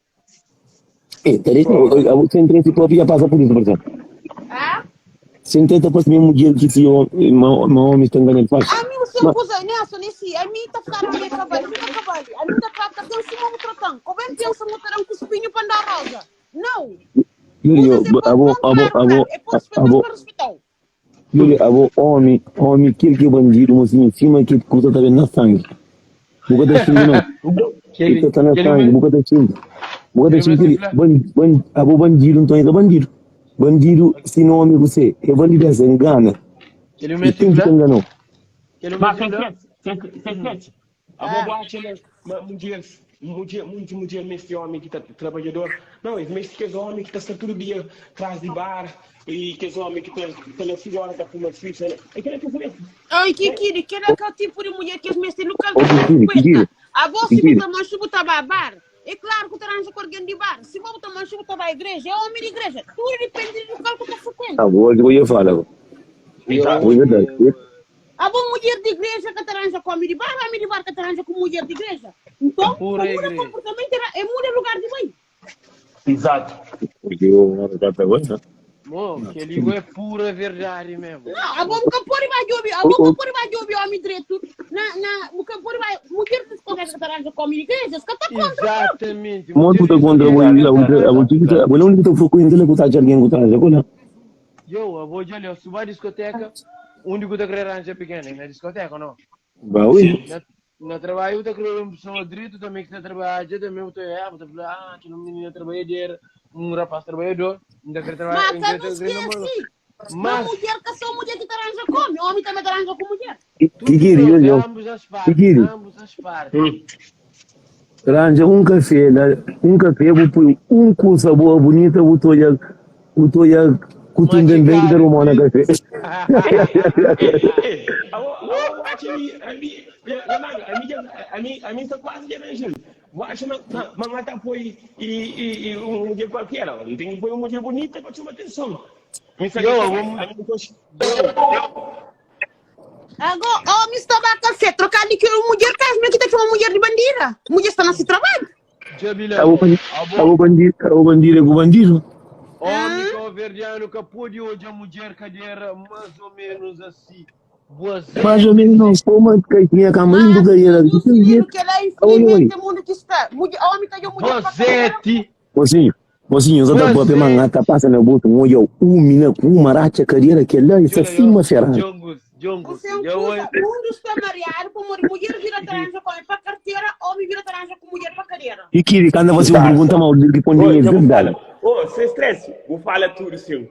Você entra esse próprio já passa por isso, por exemplo. Ah? Você entra depois minha mulher que se o homem está enganando faz. A mim você usa nessa nesse, a mim está ficando a minha cavalo, a mim está prata tem cima outro tanto. Como é que pensa motorão com espinho para andar rosa? Não. Yuri, homem, que bandido, mocinho, em cima que coisa tá vendo na sangue. Boca da sangue não. Que tá na sangue, boca da sangue. Boca da sangue, bandido, então é bandido. Bandido, se não homem você, é bandido essa, engana. Ele me enganou. Mas, a mulher, mulher nesse homem que está trabalhador. Não, esse que é homem que está todo dia atrás de bar e que é homem que está na figura da fuma suíça. É que é que fazer. Ai, que é aquele tipo de mulher que as mestres no canto da frequenta. A voz se botar mancho, botar bar. É claro que o arranja com alguém de bar. Se botar mancho, botar a igreja, é homem de igreja. Tudo depende do local que está frequenta. Eu ia falar. A boa mulher de igreja que arranja com homem de bar que arranja com mulher de igreja. Então, o comportamento é muda lugar de bem. Exato. Porque eu não estou para agora, né? Que ele é pura verdade mesmo. Não, a boca pode mais de ouvir homem direito. Na boca pode mais mulher que escolhe que arranja com homem de igreja, que está contra. Exatamente. Muito está contra a única que eu procuro entender que está de alguém que está agora. Eu vou de olhar, se vai à discoteca, onde que está arranja pequena, na discoteca ou não? Vai. Na trabalho eu quero uma pessoa direito também que está trabalhando, também eu estou falar, que não menina trabalhador, rapaz trabalhador, ainda quer trabalhar. Mas não esquece, uma mulher que só mulher que arranja come, homem também arranja com mulher. Que queria, ambos as partes. Arranja um café, vou pôr coisa boa, bonita, vou toalhar, bem que der uma na café. A mim está quase de arranjando. Acho que mamãe está foi e mulher qualquer, não tem que pôr uma mulher bonita para chamar atenção. Agora, Mr. Bacafé, trocar de que uma mulher que está uma mulher de bandeira. Mulher está nesse trabalho. Jabilão. Acabou bandido com bandido. Homem que o verdiano que pôde hoje a mulher cadeira mais ou menos assim. Mais ou menos não, como que tinha caminho do gaieira. Que lá infelizmente o mundo que está. Homem que eu mulher para Bozete. Mocinho, eu estou para manga, tá passando na boca, um olho, mina, uma racha carreira que lá, isso é cima ferrada. Jongos. você mundo está mareado com mulher vira tranja para carteira, homem vira tranja com mulher para carreira. E que quando você pergunta mal, que põe dinheiro verdade. Sem estresse, vou falar tudo sim.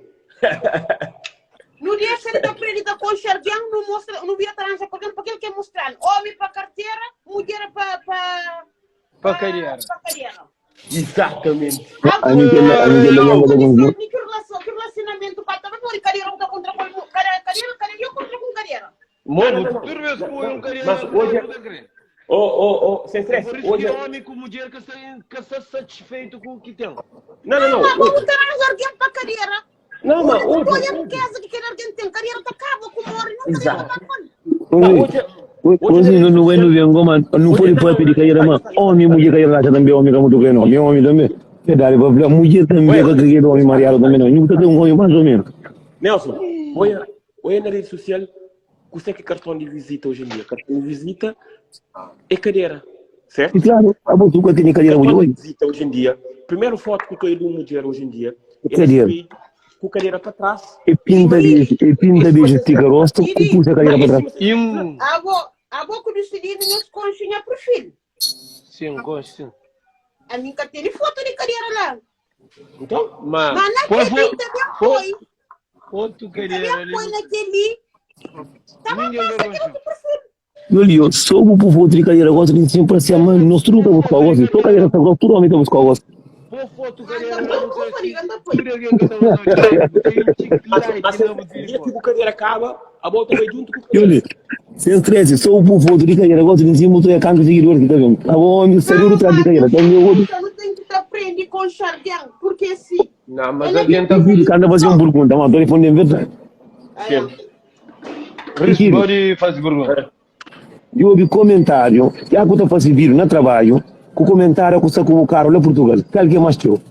No dia que ele está preso com enxergando, não mostra, não vira tranja, porque ele quer mostrar homem para carteira, mulher para carreira. Exatamente. Que relacionamento para também por carreira contra carreira eu contra com carreira. Mano, tu vês com carreira. Mas hoje sem estresse. Por isso que homem com mulher que está satisfeito com o que tem. Não. Mas vamos ter alguém para carreira. Não, mas hoje. Olha casa que alguém tem carreira tá acaba com morre, não carreira tá Hoje não é no Viangoma, não pode pedir carreira, mas homem mulher carreira também homem como tu ganhou, homem também. É dar para mulher também que carreira homem mariado também não. Não tem homem mais ou menos. Nelson, olha na rede social, qual é que cartão de visita hoje em dia? Cartão de visita é cadeira, certo? E claro, a boca tu tem cadeira hoje. Visita hoje em dia, primeira foto que eu tenho de uma mulher hoje em dia, cadeira. Com cadeira para trás. E pinta de tigarosto e puxa a cadeira para trás. A boca do seguinte nos conchinha pro filho. Sim, gosto. A minha tem foto de cadeira lá. Então, mas naquele também foi. Foto cadeira ali. Foi naquele. Tava passando aquilo pro filho. Eu sou o povo de cadeira, gosto de sempre se amar, nós tudo estamos com a voz, só cadeira está tudo homem estamos com a voz. Foto cadeira. Mas o cadeira acaba, a volta vai junto com o cadeira. Sem estresse, sou o povo de cadeira, gosto de cima, tu é canto seguidor que tá vendo. A homem seguro atrás de cadeira, então eu outro. Não tem que aprender com Chardian, porque sim. Não, mas adianta. Quando fazer uma pergunta, mas tô respondendo verdade. Responde e faz pergunta. Eu ouvi comentário, que a conta faz vídeo no trabalho, com o comentário que está com o carro lá em Portugal. Qual que é mais teu?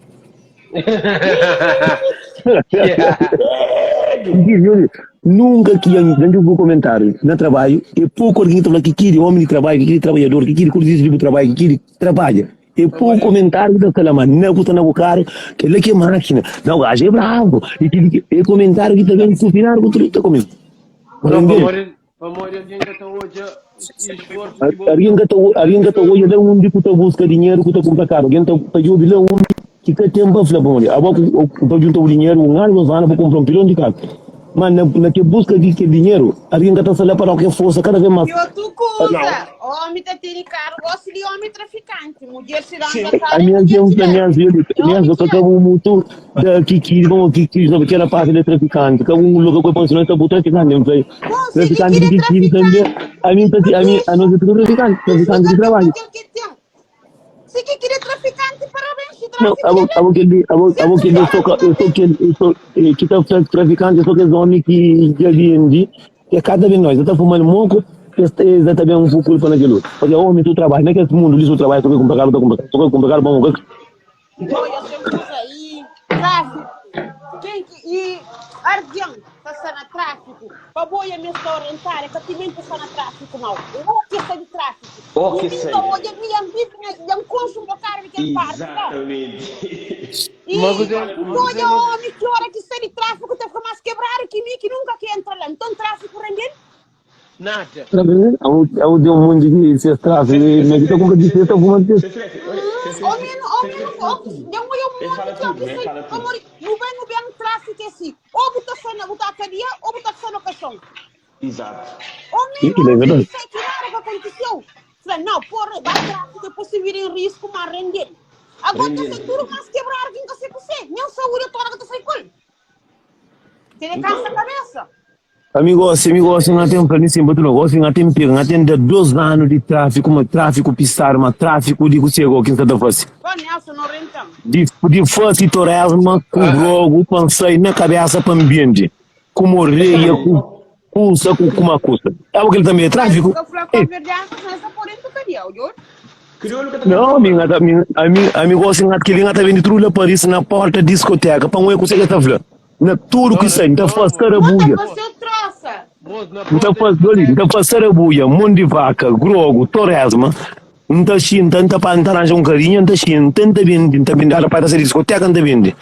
Nunca que dentro do comentário no trabalho, é pouco alguém que fala que quer homem de trabalho, que quer trabalhador, que quer curtir de trabalho, que quer trabalha. É pouco comentário da calama, não custa no carro, que ele que é máquina, não, o gajo é bravo. E comentário que também no final, o truta comigo. Alguém que está hoje é um que está busca dinheiro, que está comprar carro, alguém está hoje é um que tem tempo para falar, agora está junto o dinheiro, um ano, vou comprar um pilão de carro. Mas na que busca de que dinheiro, alguém que está falando para o que força cada vez mais. Eu tu coisa, homem está tendo carro, gosta de homem traficante, mulher se dá uma cara. A minha gente, acabou muito que aquela parte de traficante, que um lugar que pode ser para traficante, não sei. Traficante de que também, a nós é traficante de trabalho. Se que queria traficante, parabéns, se traficante, eu sou aquele homem que já vi, que cada vez nós, está fumando moco, está também um pouco culpa naquilo. Porque o homem tu trabalha, não é que esse mundo diz o trabalho, tu vai comprar carro, tu vai comprar carro, bom, olha, sempre aí, tráfico, e ardião, está na tráfico, para boia me orientar, que também está na tráfico, não, o que é de tráfico? O que é? Olha, minha consumo do carro que ele parte, exatamente. E olha, homem, que hora que está de tráfico, tem que mais quebrar que mim, que nunca quer entrar lá, então tráfico render? Nada. Eu dei um monte de ser tráfico, mas eu como disse, eu estou fumando disso. Não vem tráfico assim, ou botar a cadeia, ou botar só no caixão. Exato. Homem, não sei que nada aconteceu. Não, porra, vai tráfico, depois se vir em risco, mas render. Agora você tudo mais quebrar, quem você consegue? Minha saúde é toda que você sai. Tem cansa a cabeça. Amigo, não tem para nisso, mas não tem 2 anos de tráfico, mas tráfico pisar, mas tráfico de chegou aqui em Santa Fácil. Nelson, não renta. De fácil torresma, com jogo, pensei na cabeça para o ambiente. Como reia, com pulsa, com uma custa. É o que ele também é tráfico. Crioulo que tá Não, amigo, assim, que ele tá vendo tudo lá Paris na porta da discoteca, para um consegue estar falando. Na tudo que sai, então faz sarabuia. Você troça. Moço, na Então porta faz ali, então faz sarabuia, mundo de vaca, grogo, torresma. Não xin, tanta para arranjar um carinho, não xin, tanta vende, a para ser discoteca, não vende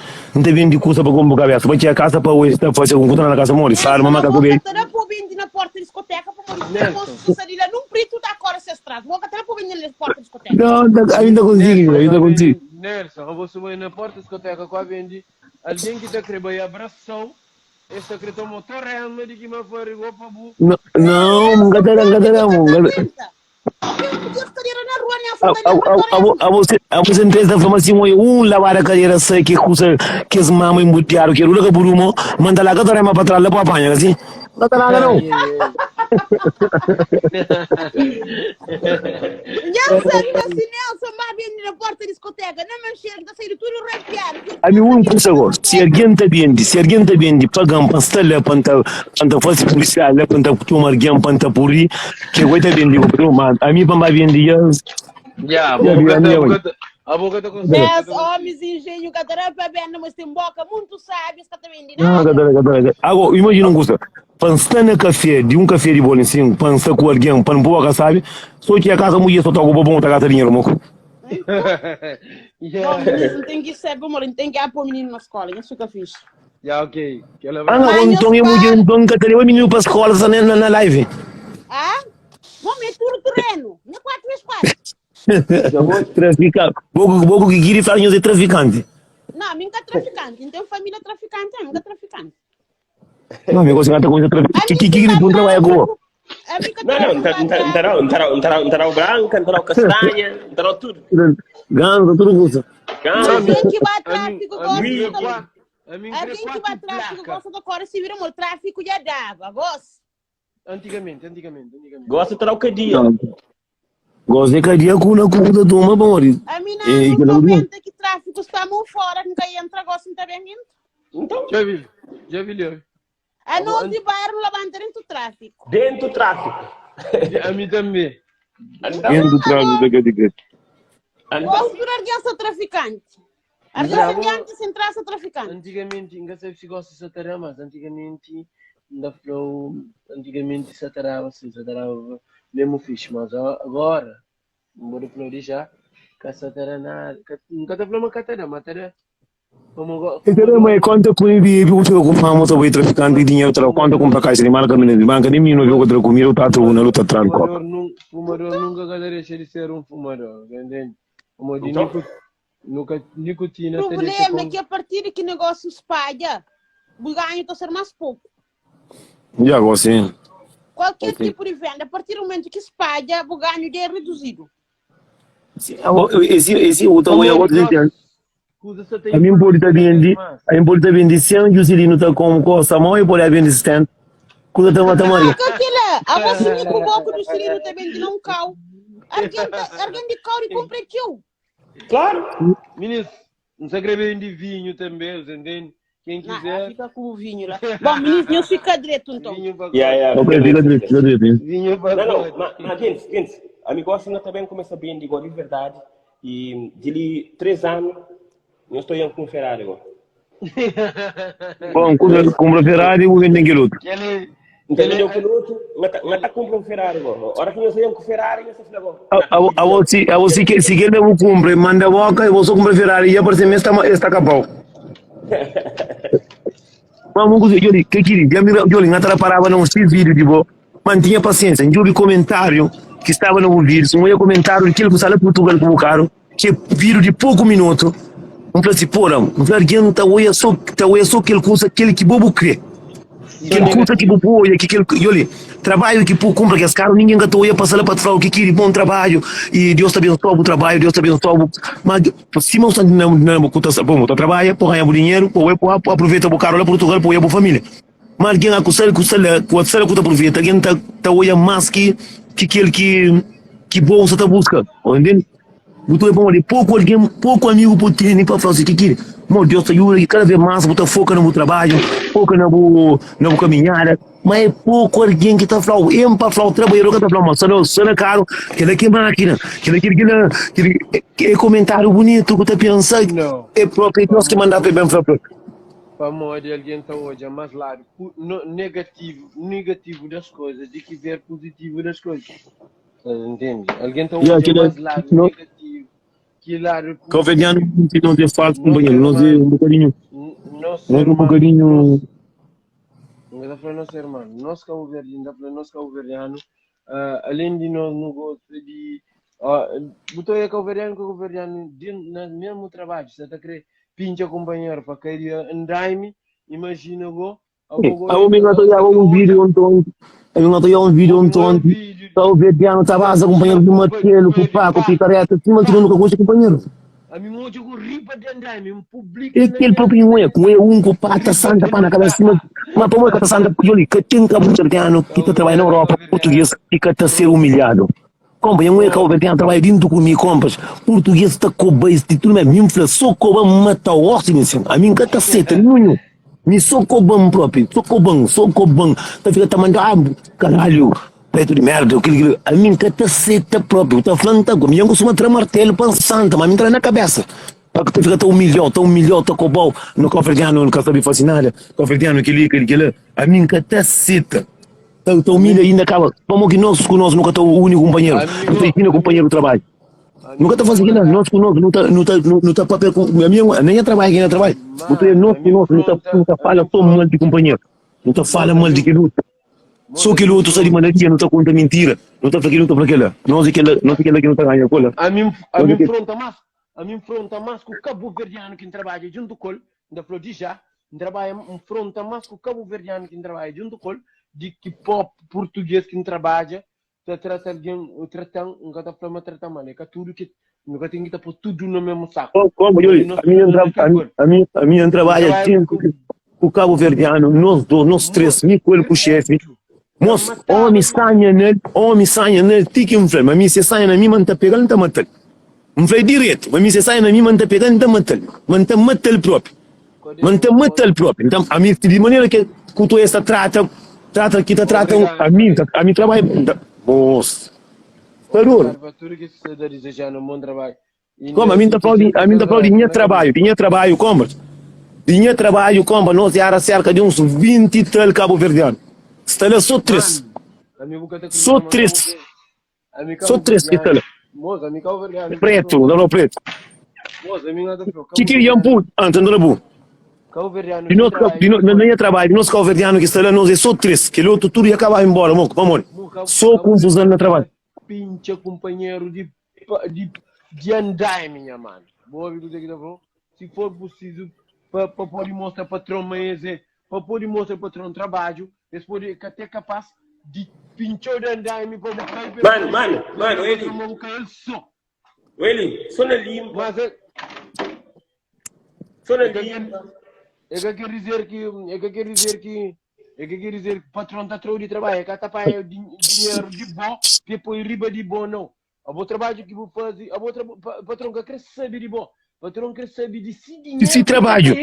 coisa para comprar cabeça, vai a casa para hoje, está fazer um contra na casa mori, fala, mamãe que bem. Não pode vender na porta da discoteca para morrer. Você ali lá num preto da cor essa estrada. Vou até pode vender na porta da discoteca. Não, ainda consigo. Nelson, eu vou subir na porta da discoteca com a vendi. Alguém que está querendo ir abração, esse que tomou torrema de que me foi igual para bu. Não, não a você empresa da assim lavar a cadeira sei que coisa que as mamães embutiaram que o burumo manda lá que torrema para trás lá para apanhar assim. Não tá nada não. Já sabe assim, Nelson, mas vende na porta da discoteca. Não me chega, está saindo tudo arrepiado. A mim coisa agora, se alguém tá vendo, pagam para estar lá para fazer policial, lá para tomar alguém para puri, que vai tá vendo a mim para vender Já, a boca tá com Mas homens engenho, cada para vender, mas tem boca muito sábio, está vendendo. Agora, imagina coisa, para estar no café, de um café de bola assim, para estar com alguém, para não boa sabe, só que a casa mulher só tá com bom, tá gastando dinheiro, moco. Não tem que ser, amor, tem que ir para o menino na escola, isso que eu fiz. Já, ok. Então eu vou dizer, então, que eu menino para a escola, na live. Ah? Vamos meter o terreno, não é 4x4. Traficante. Bogo que queria falar de traficante. Não, minha traficante, não tem família traficante, minha traficante. Não, amigo, você não tá com traficante. Que não trabalha agora? Não, entrará o branco, entrará o castanha, entrará tudo. Ganso, tudo coisa. Alguém que vai tráfico gosta da cor, se vira o tráfico já dava, gosta. Antigamente. Gosta de entrar o cadia. Gosto de cadia com uma comida de uma bora. A mim não comenta que tráfico está muito fora, nunca entra, gosta de estar bem. Então, já vi. A nós de bairro levanta dentro do tráfico. Dentro do tráfico. A mim também. Dentro do tráfico da cadeia. Gosto de alguém ser traficante. Alguém sem traça traficante. Antigamente, não sei se gosta de satarar, mas antigamente se satarava mesmo fixe, mas agora, bora falar já, que satara nada, nunca te falou uma catara, matéria. Então, mas quanto com ele, eu vou comprar uma moto traficante de dinheiro, quanto comprar caixa de marca de banca, nem me não viu outra comida, eu tava na luta tranco. Fumador nunca deixa de ser fumador, entende? Como de nicotina. O problema é que a partir de que negócio espalha, o ganho está ser mais pouco. Já gostei. Qualquer tipo de venda, a partir do momento que espalha, o ganho é reduzido. Esse outro é outro entende. A mim pode estar vendo 100 Juscelino está como costa mão e pode haver stand. Coisa tão matamari. A você com o boco do Juscelino também de não cal. Alguém de cal e compra tio. Claro. Ministro, não se escreve de vinho também, entende? Quem quiser. Fica com o vinho lá. Bom, ministro, fica direito então. Fica direito. Vinho para Não, mas gente, amigo, assim também começa bem, digo, de verdade. E de 3 anos, eu estou indo com Ferrari agora. Bom, compra Ferrari, eu vendo aquele outro. Entendeu? Mas tá comprando Ferrari agora. A hora que nós saímos com Ferrari, nós falamos agora. Se quer eu compre, manda a boca, eu vou só comprar Ferrari e a partir de está capau. Vamos dizer, que queria, eu não parava não se vídeo de boa, mantinha paciência, eu vi comentário que estava no vídeo, um ia comentário daquele que sala Portugal com o caro, que vídeo de pouco minuto, um falei assim, porra, um falei que não tá só aquele coisa, aquele que bobo crê. Aquele coisa que bobo olha, que aquele, trabalho que compra que as caras, ninguém gato ia passar lá para falar o que queria, bom trabalho, e Deus te abençoe o trabalho, Deus te abençoe, mas se não está na cotação, bom, tu trabalha, por ganhar dinheiro, por aproveita o carro lá Portugal, por ir para a família. Mas alguém acusa que aproveita, alguém tá olhando mais que aquele que bolsa tá busca, entende? Botou bom ali, pouco amigo por ter, nem para falar assim, que meu Deus, Yuri, cada vez mais botar foca no meu trabalho, foca na boa caminhada, mas é pouco alguém que está falando, eu para falar o trabalhador que está falando, mas só não caro, que máquina, que é comentário bonito que está pensando, Não. é próprio, nós que mandar para bem falar. Para morrer alguém está hoje, mas lá, negativo das coisas, de que ver positivo das coisas. Entende? Alguém está hoje, mais lado negativo, que lado Que o Vediano não tem falso, companheiro, nós é um bocadinho, nós está falando nosso irmão, nós Cabo Verde, está falando nós Cabo Verdeano, além de nós não gosta de, botou aí Cabo Verdeano, no mesmo trabalho, você está querendo pincha companheiro para cair andaime, imagina go, eu me engatou já um vídeo ontem, o Vediano estava a companheiro do Marcelo, com o Paco, o Picareta, se mantendo nunca gosta companheiro. A mim muito com ripa de andaime, um público. É aquele próprio com um com pata santa para na cabeça, mas para pata santa porque que tem Cabo Verdeano que está trabalhando na Europa, português e que está a ser humilhado. Compa, eu não é Cabo Verdeano trabalha dentro comigo, compas, português está com base de tudo mesmo, só com mata o ósseo, a mim que está seta, não. Me socobam próprio, socobam, tá fica mandando, caralho, preto de merda, aquilo, a mim que tá seta próprio, tá falando, tá comigo, eu costumo tirar martelo pensando, mas me entra na cabeça. Para que tu fica tão humilhou, tá cobol, no Cofrediano, no Café Fascinada, Cofrediano, aquele, a mim que tá seta. Tá humilha ainda acaba, como que nós nunca tá o único companheiro, não tem aqui companheiro do trabalho. Nunca tá fazendo nada, nós não tá papel com a minha, nem a trabalho, quem é trabalho. Não tá fala só mal de companheiro, não tá fala mal de que luta. Só que luta, sai de manadia, não tá conta mentira, não tá para aquela, nós aquela que não tá ganhando cola. A mim fronta mais com o Cabo Verdeano que trabalha junto com da Flodija, trabalha fronta mais com o Cabo Verdeano que trabalha junto com de que pop português que trabalha. Tratando, nunca está falando tratar mal, é que tudo que nunca tem que estar por tudo no mesmo saco. Como eu a minha trabalha com o Cabo Verdeano, nós três, me com ele com o chefe. Nós, homem sanha nele, tique um flame, a mim se saia na minha manta pegando, não tá matando. Um flame direto, a mim se saia na minha manta pegando, não tá matando. Manta mata ele próprio. Então, a mim de maneira que tu essa trata a mim trabalha. Moço. Parou. Como a mim tá falando de dinheiro trabalho, como? Dinheiro trabalho, como? Nós era cerca de uns 20 e tal Cabo Verdeano. Está lá só 3. Só 3 que está lá. Preto, não preto. Que queria puto, antes não era bom. De nós trabalho, nós Cabo Verdeano que está lá, nós é só 3, que o outro tudo ia acabar embora, vamos. Só confusão no trabalho. Pincha companheiro de andar, minha mano. Boa, se for preciso, para poder mostrar patrão, mas para poder mostrar patrão trabalho, eles podem até capaz de pinchar de andar e me pode cair. Mano, ele, só na limpa. Mas é que quer dizer que o patrão está trocando de trabalho, é que está pagando dinheiro de bom, depois riba de bom, não. A bom trabalho que vou fazer, o patrão que quer saber de bom, o patrão quer saber de si dinheiro. Esse trabalho,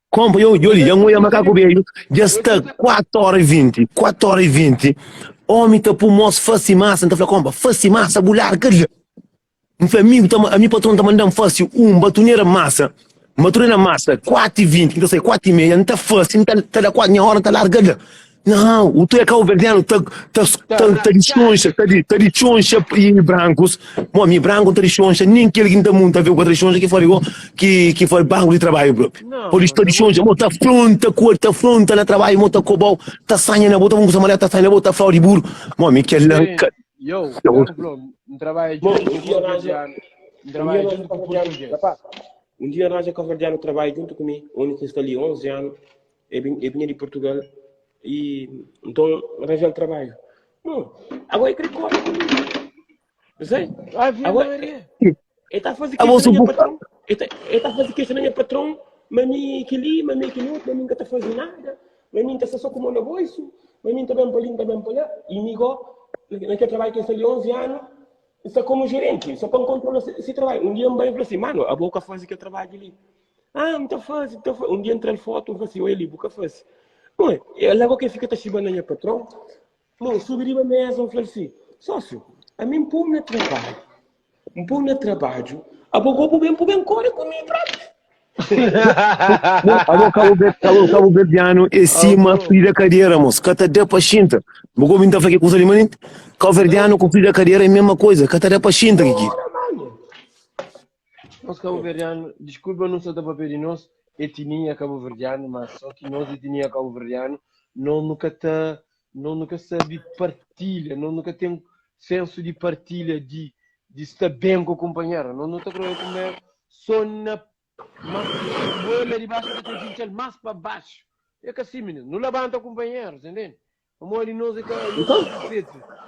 como eu ia macaco velho, já está 4h20, homem está por moço, fácil massa, então fala, como, fácil massa, bular, cadê? A minha patrão está mandando fácil, batoneira massa, 4h20, então sei, 4h30, não está fácil, não está da 4 hora, está largada. Não, o tu é Cabo Verdeano, está de choncha e brancos. Bom, mi branco está de choncha, nem aquele que está muito a ver com a de choncha que foi banco de trabalho, bro. Por isso está de choncha, está fronta na trabalho, está cobol, está sanha na bota, vamos amarelo, está sanha na bota, está flor de burro. Bom, mi que é trabalho um dia arranja Cabo Verdeano trabalha junto comigo, onde que está ali 11 anos, eu vinha de Portugal. E então arranjar o trabalho. Agora eu queria correr comigo. Não sei? Agora ele está a fazer queixa na minha patrão. Ele está a fazer queixa na minha patrão. Mas mim que li, mas mim que não, mas mim que está fazendo nada. Mas mim está só como no bolso. Mas mim está bem para ali, está bem para lá. E amigo, naquele trabalho que está ali 11 anos, Está como gerente, só para controlar esse trabalho. Um dia um banho falou assim, mano, a boca faz aquele trabalho ali. Ah, não está fácil, tá fácil. Um dia entra em foto, falou assim, olha ali, boca faz. Não é? Logo que fica chibando a minha patrão, não, subiria a mesa, falou assim, sócio, a mim põe no trabalho. Um pouco no trabalho, a boca bem corre comigo, prato. Cabo Verdeano é cima da carreira, moço. Cata de paciente. Bogo vinha fazer coisa ali, maninho. Cabo Verdeano com da carreira é a mesma coisa. Cata de paciente aqui. Nós Cabo Verdeano, desculpa, não sou da papel de nós, etnia Cabo Verdeano, mas só que nós etnia Cabo Verdeano, não nunca sabe partilha, não nunca tem senso de partilha, de estar bem com o companheiro, não está querendo comer só na bola de baixo que tem que mais para baixo. É que assim, menino, não levanta o companheiro, entende? Como ali nós é que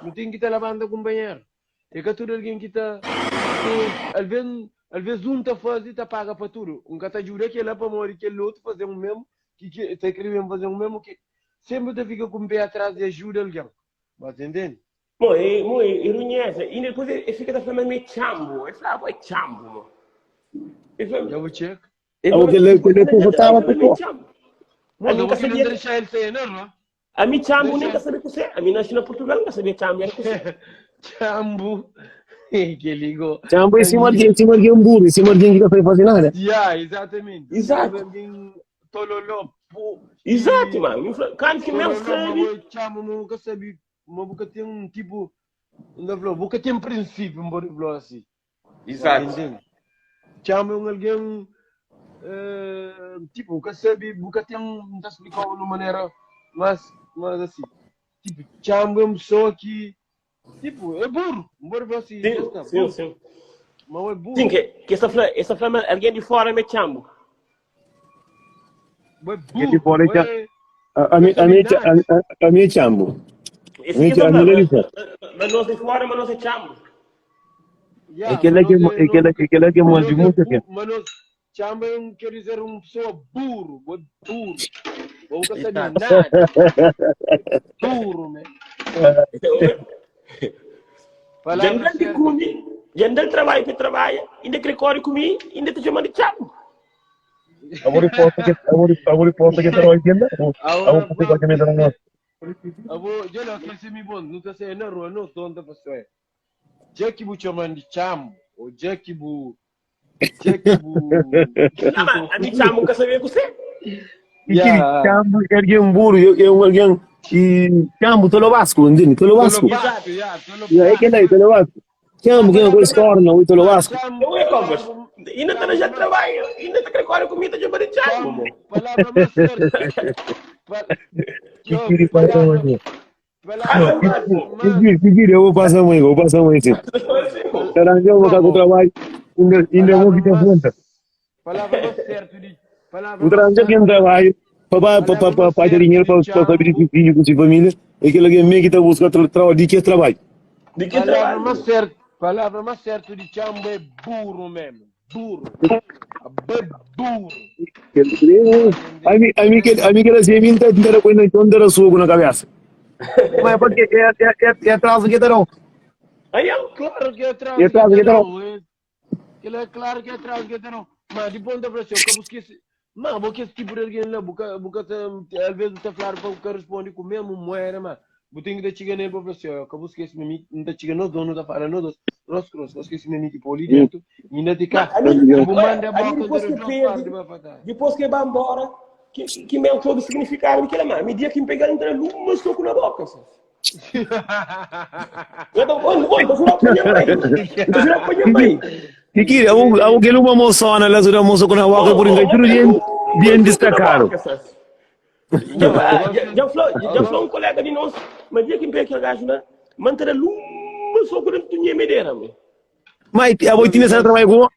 não tem que estar levando o companheiro. É que tudo alguém que está, às vezes um está fazendo e está paga para tudo. Um que está jura que ele para morrer, que ele outro fazer um mesmo, que está querendo fazer um mesmo, que sempre está fica com o pé atrás e ajuda alguém. Mas entende? Muito ironiesa. E depois ele fica da forma meio chambo. Ele fala, é chambo. Já vou check. Ele confortava para meio pôr. chambo. Mas eu vou querer deixar ele sair, não? A mim chambo nem quer saber com você. A mim nasci na Portugal, não quer saber chambo. Chambo. Que ligou. Chambo em cima de um burro, em cima de alguém que não foi fazer nada. Exatamente. Exato. Tololó. Exato, mano. Quando que mesmo sabe? Chambo, nunca sabe. Mas nunca tem um tipo. Nunca tem um princípio, um bom assim. Exato. Chama alguém tipo, nunca sabe, nunca tem não está explicando de uma maneira mas assim, tipo, chama uma pessoa que tipo, é burro assim, Sim. mas é burro. Sim, que essa flama, alguém de fora me chambo. É Alguém de fora burro. a minha chambo. Esse aqui é mas nós de fora, mas nós é chambo. Aquela que é muito aqui. Mas chama quer dizer uma pessoa burro. Nunca sabe nada. Burro, né? Jandal trabalha para trabalhar, ainda quer correr comigo, ainda te chamando de chambo. Agora posso que trabalho ainda. Agora posso que me dá não. Já não quer ser me bom, não está sendo na rua, não tonta pessoa. Já que bu chamando de chambo, ou já que bu A mim chambo nunca sabia com você. Chambo é alguém burro, é alguém que chambo todo Vasco, entende? Todo Vasco. É que daí todo Vasco. Chambo que é uma escola, não, todo Vasco. Não é como, ainda está já trabalho, ainda está quer correr comigo, já chamando de chambo. Palavra mais certa. Eu vou passar amanhã, sim. Caramba, eu vou estar com o trabalho, ainda vou ficar conta. Palavra mais certa. O trabalho que eu trabalho, para ter dinheiro para abrir filho com sua família, é que alguém me que está buscando trabalho, de que trabalho? De que trabalho? Palavra mais certa de chambo é burro mesmo. Burro. A mim que ela se minta, ainda coisa então dera suco na cabeça. Mas porque é atraso que darão. Aí Claro que é atraso É atraso que darão. Claro que é atraso que darão. Mas de ponta para cima, como esqueci. Mas porque esse tipo de alguém lá, às vezes está claro para o que responde com o mesmo moeda, mas tem que chegar nele para você, acabou esqueci me não está chegando dono da fala nós cross esqueci me tipo ali dentro ainda te cá depois que vai embora que meu todo significado que lá me dia que me pegar entre uma soco na boca eu não vou Kiki, alguém uma moçona lá sobre a moça com a boca por engajar bem destacado. Já falou um colega de nós, mas dia que me pega gajo né, manter uma soco dentro do minha medeira, mas a boitina será trabalho com?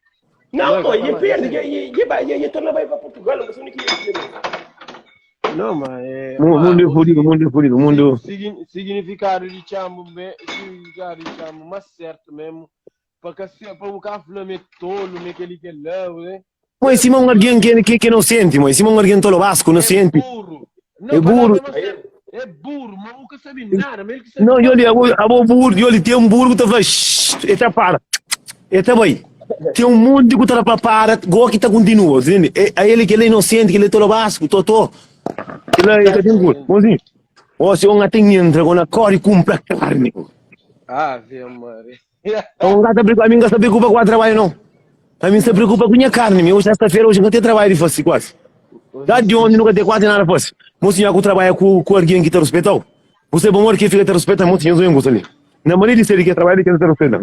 Não, ele perde, ele torna vai para Portugal, não sei nem que não, mas é mundo significado de chambo mais certo mesmo para o carro me tolo me que ele que lá, né? Mas se alguém que não sente, mas se alguém tolo Vasco não sente. É burro. É burro, mas nunca sabia nada. Mas ele que Não, sabe. abo burro, ele tem um burro que tá falando, eta para. Eta bem. Tem um monte de coisa para, go que tá continua, entende? É ele que ele é inocente, que ele é todo basco, totó. Ele é tem burro. Mozinho. Ó, se um tem entra com a corre compra carne. Ave Maria. Então, a mim não se preocupa com o trabalho, não. A mim se preocupa com a minha carne. Hoje, sexta-feira, hoje não tem trabalho de fazer quase. Dá de onde nunca tem quase nada para fazer. Mocinho, eu trabalho com alguém que te respeita. Você é bom que fica te respeita, mocinho, eu não na maneira de ser que trabalha, que te respeita.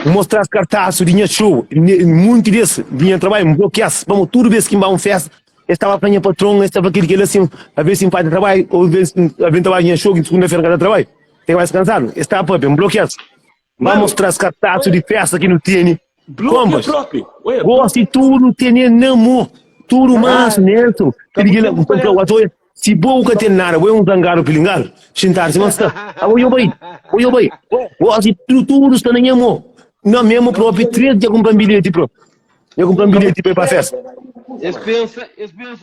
Mostrar as cartazes, dinheiro show, muito desse, dinheiro trabalho, bloqueasse, vamos tudo ver que vai uma festa. Estava a minha patrão, estava aquele que ele assim, a ver se faz trabalho, ou a ver se trabalho show, que segunda-feira cada trabalho. Tem mais cansado, estava para bloqueasse. Vamos mostrar as cartazes de festa que não tem. Bloqueio próprio. Gosto de tudo, tem namo. Tudo mais, neto. Se boca tem nada, eu zangaro pilingar. Sentar-se, mas está. Eu bem. Gosto de tudo, está nem amo. Não mesmo próprio, 3 dias comprar bilhete próprio. Eu comprar bilhete para a festa. Esse pensa,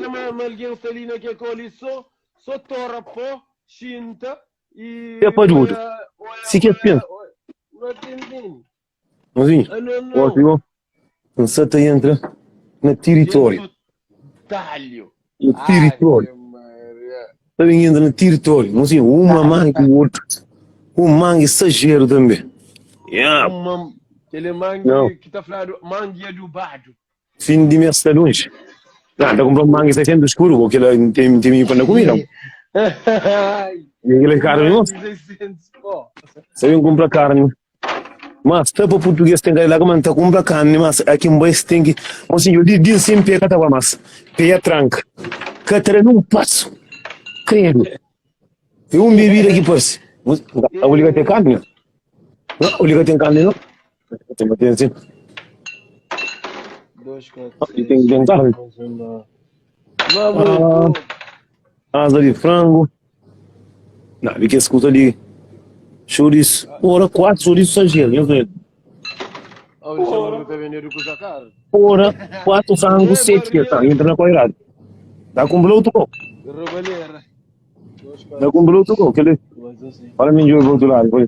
mas alguém está ali naquele coalição, só tora pó, chinta e... É para tudo. Se quer pensa. Não entendi. Mozinho, ótimo. Você está entra no território. Talho. No território. Está entra no território. Mozinho, uma manga e o outro. Um manga exagero também. Aquele mangue que está falando, mangue adubado. Fim de mês está longe. Não, está comprando manga exagero escuro, porque ele tem para comida. Ele é caro, não? Você compra carne. Mas tá para português tem que ir lá como tá compra carne, mas aqui em Bois tem que, assim, eu digo sempre que tá mas peia tranca, que tá num passo, creio. Eu bebida aqui pois, a oliga tem carne, não? A oliga tem carne não? Tem assim. 2, 4, tem carne. Asa de frango. Não, vi que escuta ali. Chouriço. Ora, 4 chouriços exagero, velho. Ora, 4 frangos 7 que tá, entra na quadrada. Tá com bloco, tá com bloco, que ele... Para mim, eu vou do lado, foi.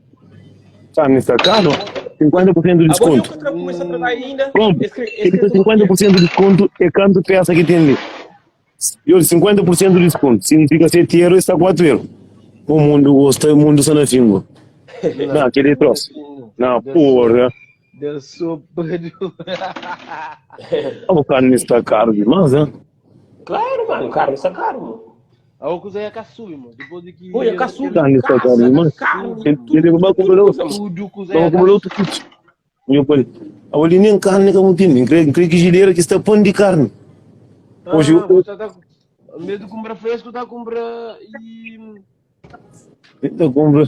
Tá, nessa caro, 50% de desconto. Pronto, ele tem 50% de desconto e quanto peça que tem ali? Eu, 50% de desconto, significa 7 euros, está 4 euros. O mundo gosta, o mundo só na fingo. Não, aquele troço. Não, porra. Deu sopa de... O carne está caro demais, né? Claro, mano, carne está caro, mano. A Ocusa é a caçubi, mano. Depois de que... Oi, a caçubi. Carne está caro demais. Ele vai comprar outro. Tudo Ocusa Vai comprar outro kit. Eu falei, a olha nem carne que eu não tenho. Creio que gileira que está pão de carne. Hoje eu... Em vez de comprar fresco, está a comprar e... Então compra.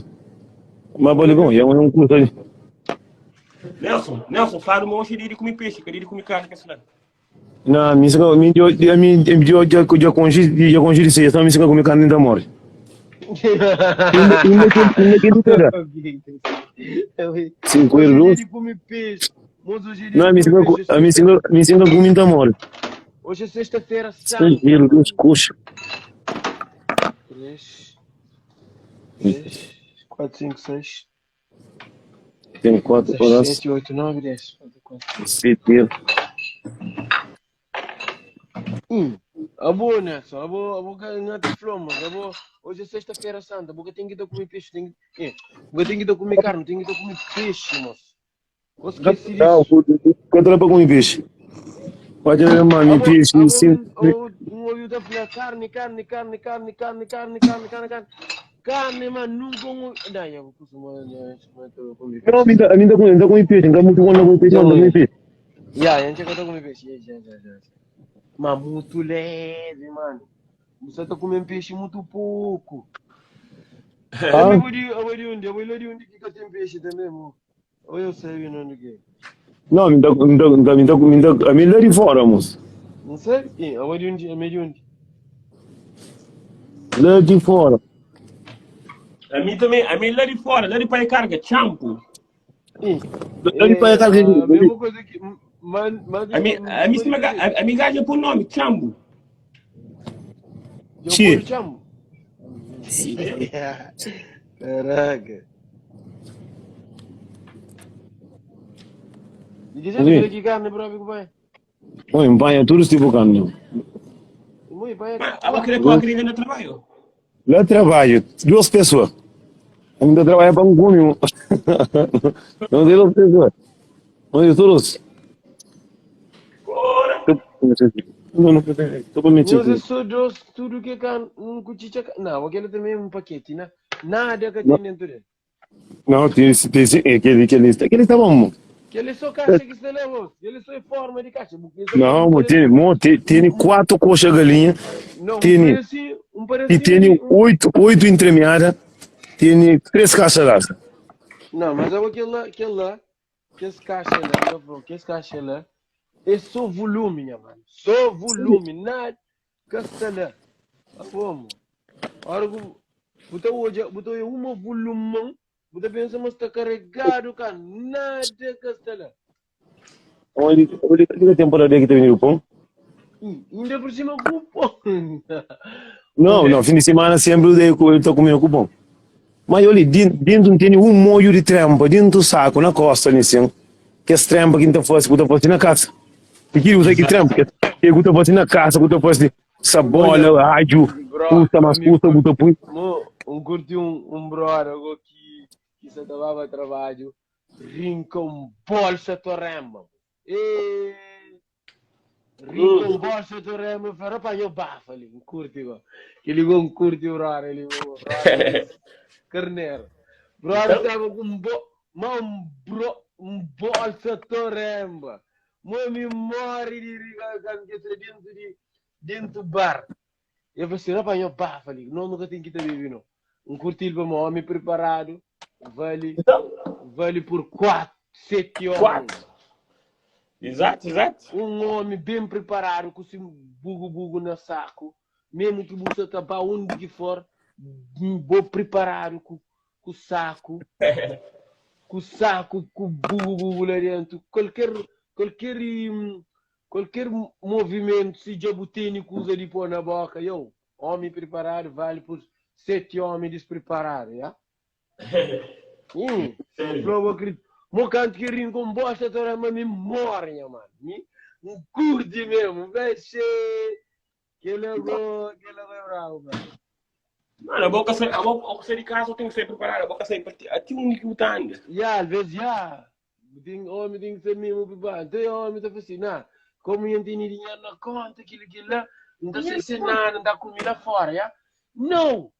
Mas vale bom, é um curso ali. Nelson, fala do monte de comer peixe, queria comer carne, que é assim. Não, já congeli isso, já me comer carne da morte. Ainda que tu era. 5 euros. Não, a minha senhora come da morte. Hoje é sexta-feira, 6 euros, coxa. 3, 4, 5, 6. Tem 4 horas. 7, 8, 9, 10. 7 euros. Abo, Nelson, abo não te floma, abo. Hoje é sexta-feira santa, porque tem que ir comer peixe, tem que ir comer carne, tem que ir comer peixe, moço. Você esquece disso? Não, quanto era para comer peixe? Pode ver, mano, peixe, sim. Olho da carne. Carne, mano, nunca um... Não, eu costumo comer peixe. Não, ainda comer peixe, ainda muito bom comer peixe, não comer peixe. Já, a gente já comer peixe, já. Mas muito leve, mano. Você tá comendo peixe muito pouco. Eu vou de onde que tem peixe também, mano. Ou eu sei onde que é. Não, a mim lá de fora, moço. Não sei? Eu vou de onde? Lá de fora. A mim também, a mim lá de fora, lá de para carga, champo. Lá de para carga. A mesma coisa que... A minha gaja por nome, chambo. Sim. Caraca. E dizer Sim. que aqui carne próprio que vai. Oi, banha tudo tipo carne. Muito bem. Mas ela queria pôr a querida no trabalho. Lá trabalho, 2 pessoas. Ainda trabalha para um cunho. Não tem 2 pessoas. Olha, todos. Ora! Não, estou para mentir. Nós só dois, tudo que can, cuchicha. Não, aquele também é um paquete, né? Nada que tem dentro dele. Não, tem aquele está bom. Que ele só caixa que se leva, ele só é forma de caixa. Não, tem 4 coxas galinha, Não, tem, um e parecia. tem 8 entremeadas, tem 3 caixas lá. Não, mas aquele lá, que esse caixa lá, que esse caixa lá, é só volume, minha mano. Só volume, nada que está lá. Como? Ora, botou uma volume, botou pensa, mas está carregado, cara, nada que está lá. Olha a temporada que está vindo o pão. Ainda por cima, cupom. Não, fim de semana sempre eu estou comendo cupom. Mas olha, dentro tem um molho de trampa, dentro do saco, na costa, assim, que esse trampa que não fosse na casa. Porque usa que trampa, que eu fosse na casa, que eu fosse sabola, rádio, custa, mas custa, custa, custa. Curti um brother que se tomava trabalho, rincão bolsa torrema. Rincão bolsa torrema, foi apanhou bafa ali, curti, que ligou curti o brother, ele carneiro. Brother estava com um bolsa torrema. Uma memória de dentro do bar. Eu falei assim, apanhou bafa ali, não nunca tem que estar bebendo. Um curtir para um homem preparado, vale por 4, 7 horas. 4. Exato. Um homem bem preparado, com seu bugo no saco, mesmo que você tapar onde que for, bom preparado com o saco, com o bugo lá dentro, qualquer movimento, se jabutênico usa de pôr na boca, homem preparado vale por 7 homens despreparados, já? Prova acredito. Mo canto que rim com bosta, toda uma memória, mano. Um curte mesmo, vai ser. Que ele é bravo, mano. Mano, a boca sai de casa, eu tenho que ser preparado. A boca sai até um que está ainda. Às vezes, homem tem que ser mesmo preparado. Tem homem que tá assim, como eu tenho dinheiro na conta, aquilo lá, não está sem nada, não dá comida fora, já? Não!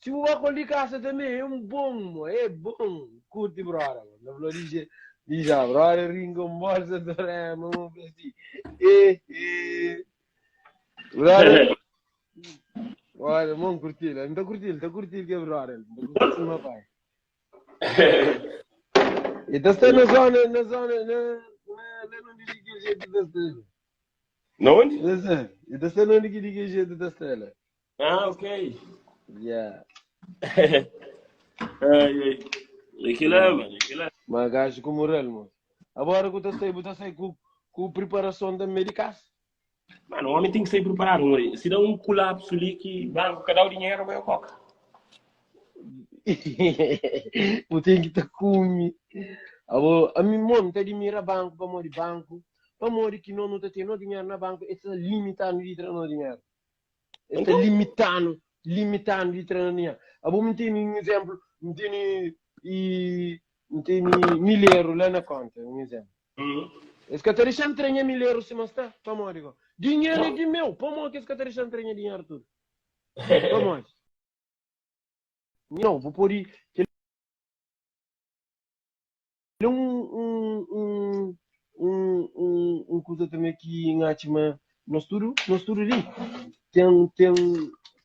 Se o óculos de casa também é bom, curte, brother. Na Florida, diz já, brother, ringo, bolsa, dorama, assim. Brother, olha, vamos curtir, não está curtindo, que é brother, não está curtindo, meu pai. E está na zona, não diga jeito da estrela. Onde? E está não diga jeito da estrela. Ah, ok. Yeah. Ai. Aquilo é, mano. Mas gajo como real, mano. Agora que eu sei com preparação da medicais. Mano, o homem tem que ser preparado. Mano. Se dá um colapso ali que banco, cada o dinheiro vai ao coca. Eu tenho que estar com a minha mãe está de mira banco, para morrer banco. Para morrer que não tem no dinheiro na banco, está limitando de no dinheiro. Está limitando de dinheiro. Eu tenho um exemplo, eu tenho 1.000 euros lá na conta, um exemplo. Esse que está deixando 1.000 euros se mostrar, para morrer. Dinheiro é de meu, para morrer que esse que está deixando dinheiro tudo. Para morrer. Não, vou pôr coisa também que em Atima nós tudo ali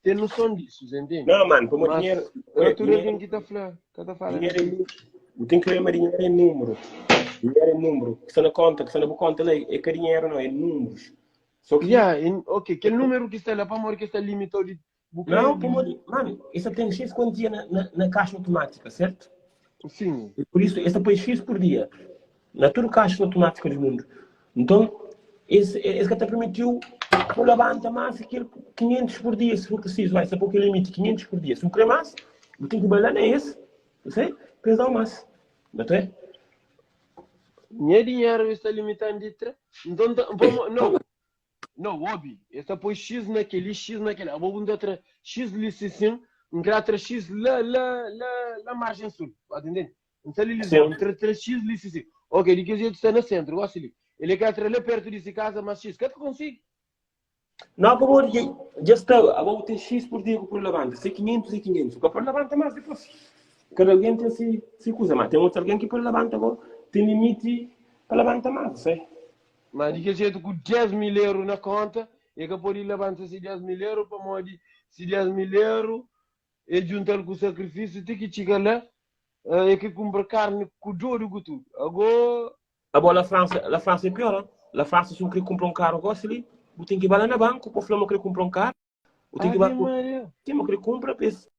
tem noção disso, entende? Não, mano, como dinheiro. Eu tudo tem que estar falando. Dinheiro tem que ver dinheiro é número. Dinheiro é número. Que você não conta, é que dinheiro não é números. Só que ok, que número que está lá para morrer que está limitado de não, mano, isso tem X quantia na caixa automática, certo? Sim. E por isso, essa põe X por dia. Na toda caixa automática do mundo. Então, esse que até permitiu Pô, levanta mais aquele 500 por dia, se for preciso. Vai ser porque limite 500 por dia. Se não quer mais, eu tenho que bailar nem esse. Não sei? Pensar mais. Não é? Não dinheiro está limitando de tre. Então, não, Obi. Esta põe X naquele. A boa outra X licitação, outra X lá margem sul. Entendeu? Então, ele diz, entre X licitação. Ok, ele quer dizer que está no centro, gosta ali. Ele quer trazer perto de casa, mas X. Que consegue? Não, por favor, já está. Agora tem X por dia por levanta. Se 500 e 500. O que levanta mais depois. Cada alguém tem se coisa, mas tem outro alguém que pode levantar agora. Tem limite para levantar mais, sei? Mas de que jeito com 10 mil euros na conta, e que pode levantar esses 10 mil euros para modo se 10 mil euros e juntar com o sacrifício, tem que chegar lá e que compra carne com dor com tudo. Agora a França é pior, hein? A França se não quer comprar um carro agora, se ele tem que ir lá na banca, para o Flamengo querer comprar um carro, tem que ir lá, tem que comprar, pensa.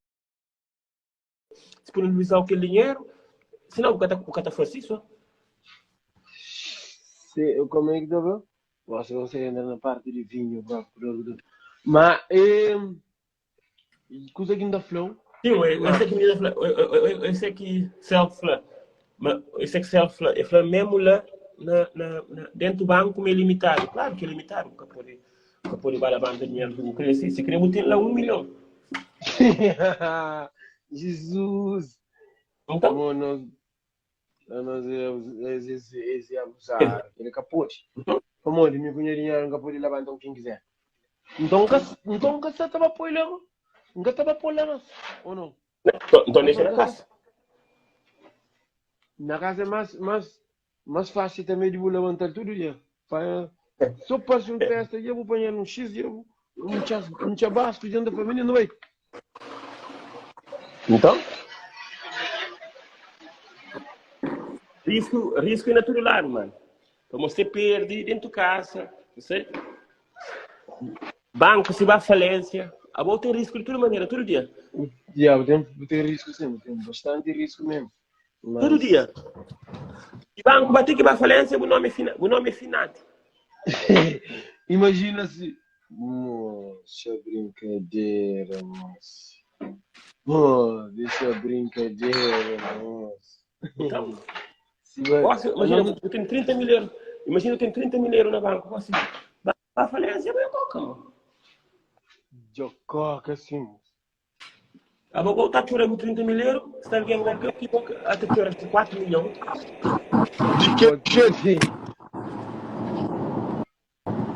Disponibilizar aquele dinheiro, senão o cara faz isso. Como é que dá bem? Você entra na parte de vinho, mas coisa que ainda flow? Sim, esse aqui self-flow. Esse aqui self-flow, é flow mesmo lá dentro do banco, meio limitado. Claro que é limitado, porque pode dar a banda de dinheiro do crescer. Se queremos ter lá 1 milhão. Jesus! Então? Nós esse abusar, ele capote. Como ele me punha dinheiro, não capote levantar quem quiser. Então, você estava apoiando? Nunca estava apoiando, ou não? Então, deixa na casa. Na casa é mais fácil também de levantar tudo dia. Só passo um festa, eu vou apanhar um X, um chabasco dentro da família, não vai? Então? Risco é natural, mano. Então você perde dentro de casa, você. Banco, se vai à falência. A boa tem risco de toda maneira, todo dia. Tem risco sim, tem bastante risco mesmo. Mas... Todo dia. E banco vai ter que ir à falência, o nome é finado. Imagina se. Moça, brincadeira, moça. Deixa brincadeira, moça. Então. Imagina, eu tenho 30 mil euros. Imagina, eu tenho 30 mil euros na banca. Assim, vai à falência, vai a coca, mano. De coca, sim. A boa está chorando 30 mil euros. Se alguém vai ver, até chorando 4 milhões. De que jeito?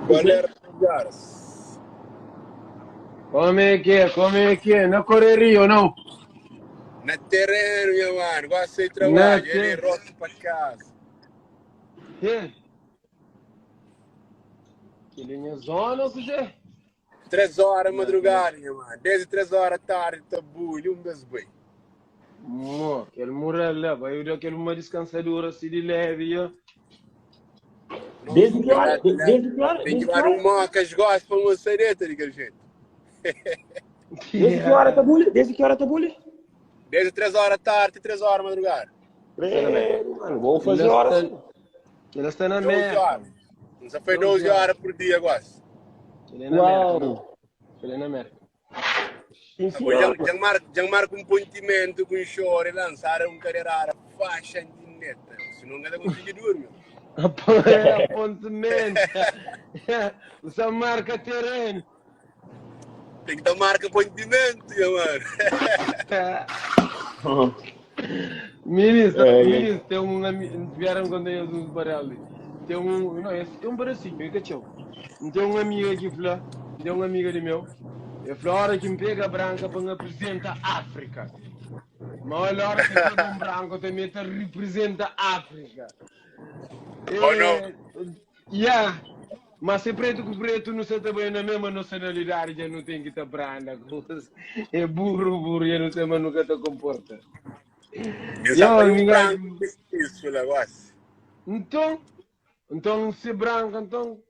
Galera, caras. Como é que é? Na correria ou não? Na terreno, meu mano. Gosto de trabalho. Ele roça para casa. Que linha zona, ou seja? 3 horas madrugada, meu mano. Desde 3 horas da tarde, tá bulho, beijo bem. Aquele moral lá, vai dar uma descansadora assim de leve, ó. Desde que hora? Tem que dar um mocas, gosto para uma sareta, daquele jeito. Desde que hora tá bullying? Desde 3 horas da tarde, 3 horas madrugada. Mano, vou fazer horas. Ela está na 12 merda. horas. Você faz 12 horas por dia, gosto. Ele é na merda. Ele é na merda. Já marca um pontimento com choro e lançar um carreira faixa de neta. Se não vai conseguir dormir. Apontamento. Você marca terreno. Tem que dar marca pontimento, meu mano. Ministro, tem um amigo. Vieram quando eu uns baralhos. Tem um bracinho, que tchau. Tem um amigo aqui, Flá. Tem um amigo de meu. É Flora que me pega branca para representar a África. Mas a hora que todo um branco também representa a África. Ou não? Mas se preto com preto não se também na mesma nacionalidade, já não tem que estar branca. É burro, já não sei mais nunca te comporta. Eu só tenho um branco isso, o negócio. Então se branco, então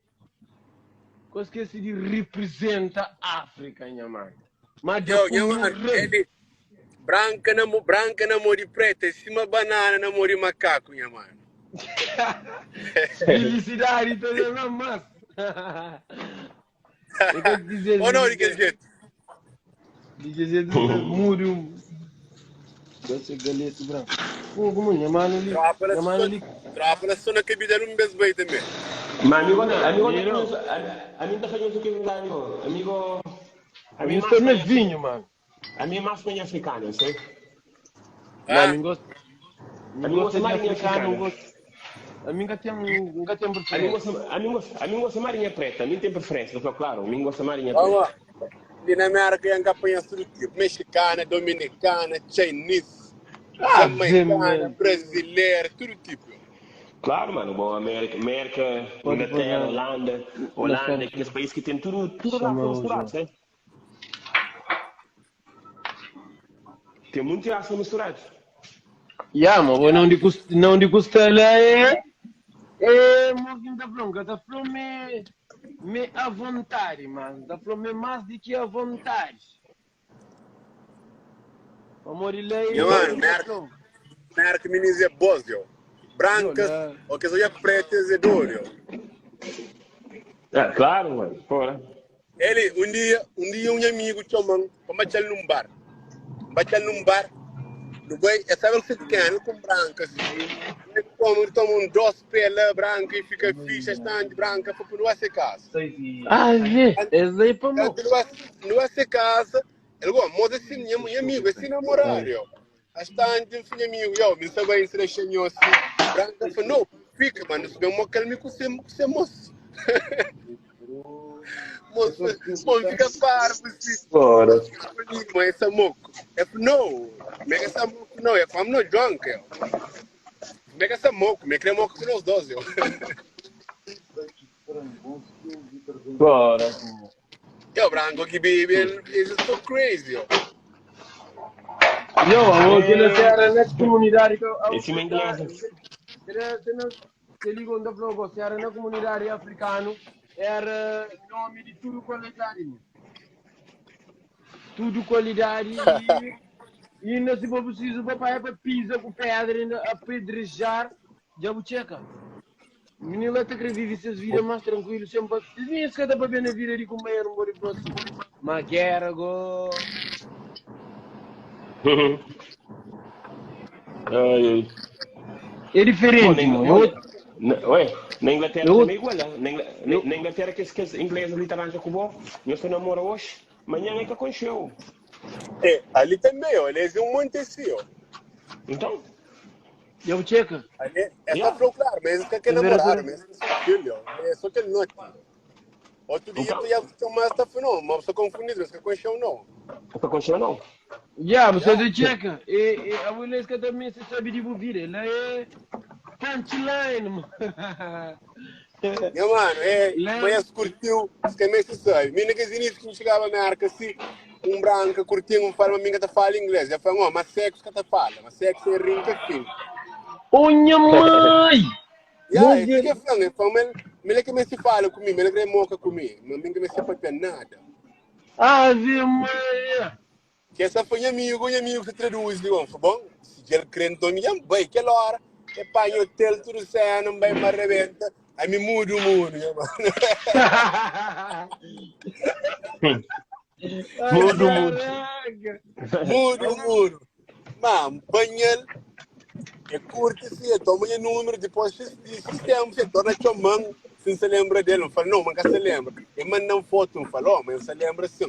coisa que se representa a África, minha mãe. Mas ele branca na mão de preta, em cima banana na mão de macaco, minha mãe. Felicidade toda na massa. Ou não, daquele jeito? Daquele jeito, mudo. Doce galete branco. Pô, como é, mano, ali. Tropa na Mano, ali. sua que vida não mesmo bem também. Ma amigo, amigo da fazer o que eu amigo, Amigo, estou mais vinho, mano. a mim mais bem africano, sei? Não, amigo, gosto. Amigo, Gosto de marinha africano, africana. gosto. Amigo, tem preferência. Amigo, gosta marinha preta, a mim tem preferência, claro, amigo gosta marinha Vamos preta. lá. Dinamarca yang apanha tudo tipo. Mexicana, dominicana, chinese, jamaicana, brasileira, tudo tipo. Claro, mano, bom, América, Inglaterra, Holanda, aqueles países que tem tudo lá misturado, né? Tem muito raça misturado. Yeah, mas não de costela é morgen da bronca, da flome me à vontade, mas da flome mais do que à vontade. Amor, ele Meu mano, merk meninas é bósio. Brancas, ou que são pretas é duro. Claro, mano, fora. Ele, um dia um amigo chamou para bater num bar. No bem, essa vez que quer com brancas. Ele toma dois pelas brancas e fica ficha, estande branca, para não ser casa. Ah, é daí para mim. Não é casa, ele gosta, mas assim, meu amigo, assim namorado. Estande, filho amigo, me sabe se deixa eu assim. Branca, falou, não, fica, mano, se bem uma calma com você, moço. Moço, fica parvo, assim. Fora. Mas essa moco. Não, mega essa moco não, é como no drunk, mega essa moco, me queria moco com os 12, Fora. Branco que baby is so crazy, Amor, que não era na comunidade que eu... Esse inglês. Se ligou da Flogo, se era na comunidade africana, era nome de tudo qualidade. Tudo qualidade e ainda se for preciso, papai é para pisa com pedra, ainda apedrejar, já bucheca. Menino até que vive essas vidas mais tranquilas, sempre. Dizem que dá para ver na vida de comer um bom próximo. Mas guerra, go. É diferente, mano. Na Inglaterra também é igual. Na Inglaterra que os ingleses ali estavam com o bom, eu estou namorando hoje, amanhã é que aconteceu. Ali também, eles um monte assim, Então? Já bucheca. Essa falou claro, mesmo que é namorado, mesmo que é filho, é só que ele não é. Outro dia tu ia tomar essa fenômeno, mas você confundido, mas que aconteceu não. Não aconteceu não. Já, você de checa. E a mulher que também se sabe desenvolver, ela é punchline, mano. Meu mano, mas curtiu, se que mais se sabe. Mina que início que chegava na arca assim, branco curtiu, fala, mas minha que fala inglês. Já falou, mas sexo que fala, mas sexo é rinca fim. Minha mãe! É que eu falo, mas que me se fala comigo, mas que moca comigo, mas minha que me se pode nada. Ave Maria! Que essa foi amigo se traduz, viu? Foi bom? Se ele crê então, me bem, que hora, é pai hotel, tudo certo, não vai mais rebenta, aí me mudo, meu mano. Mudo. Mano, banhar. É curto assim, toma o número, depois de sistema, você torna chamando, se você lembra dele, fala, não, mas se lembra. Ele manda uma foto, falou, mas você lembra sim.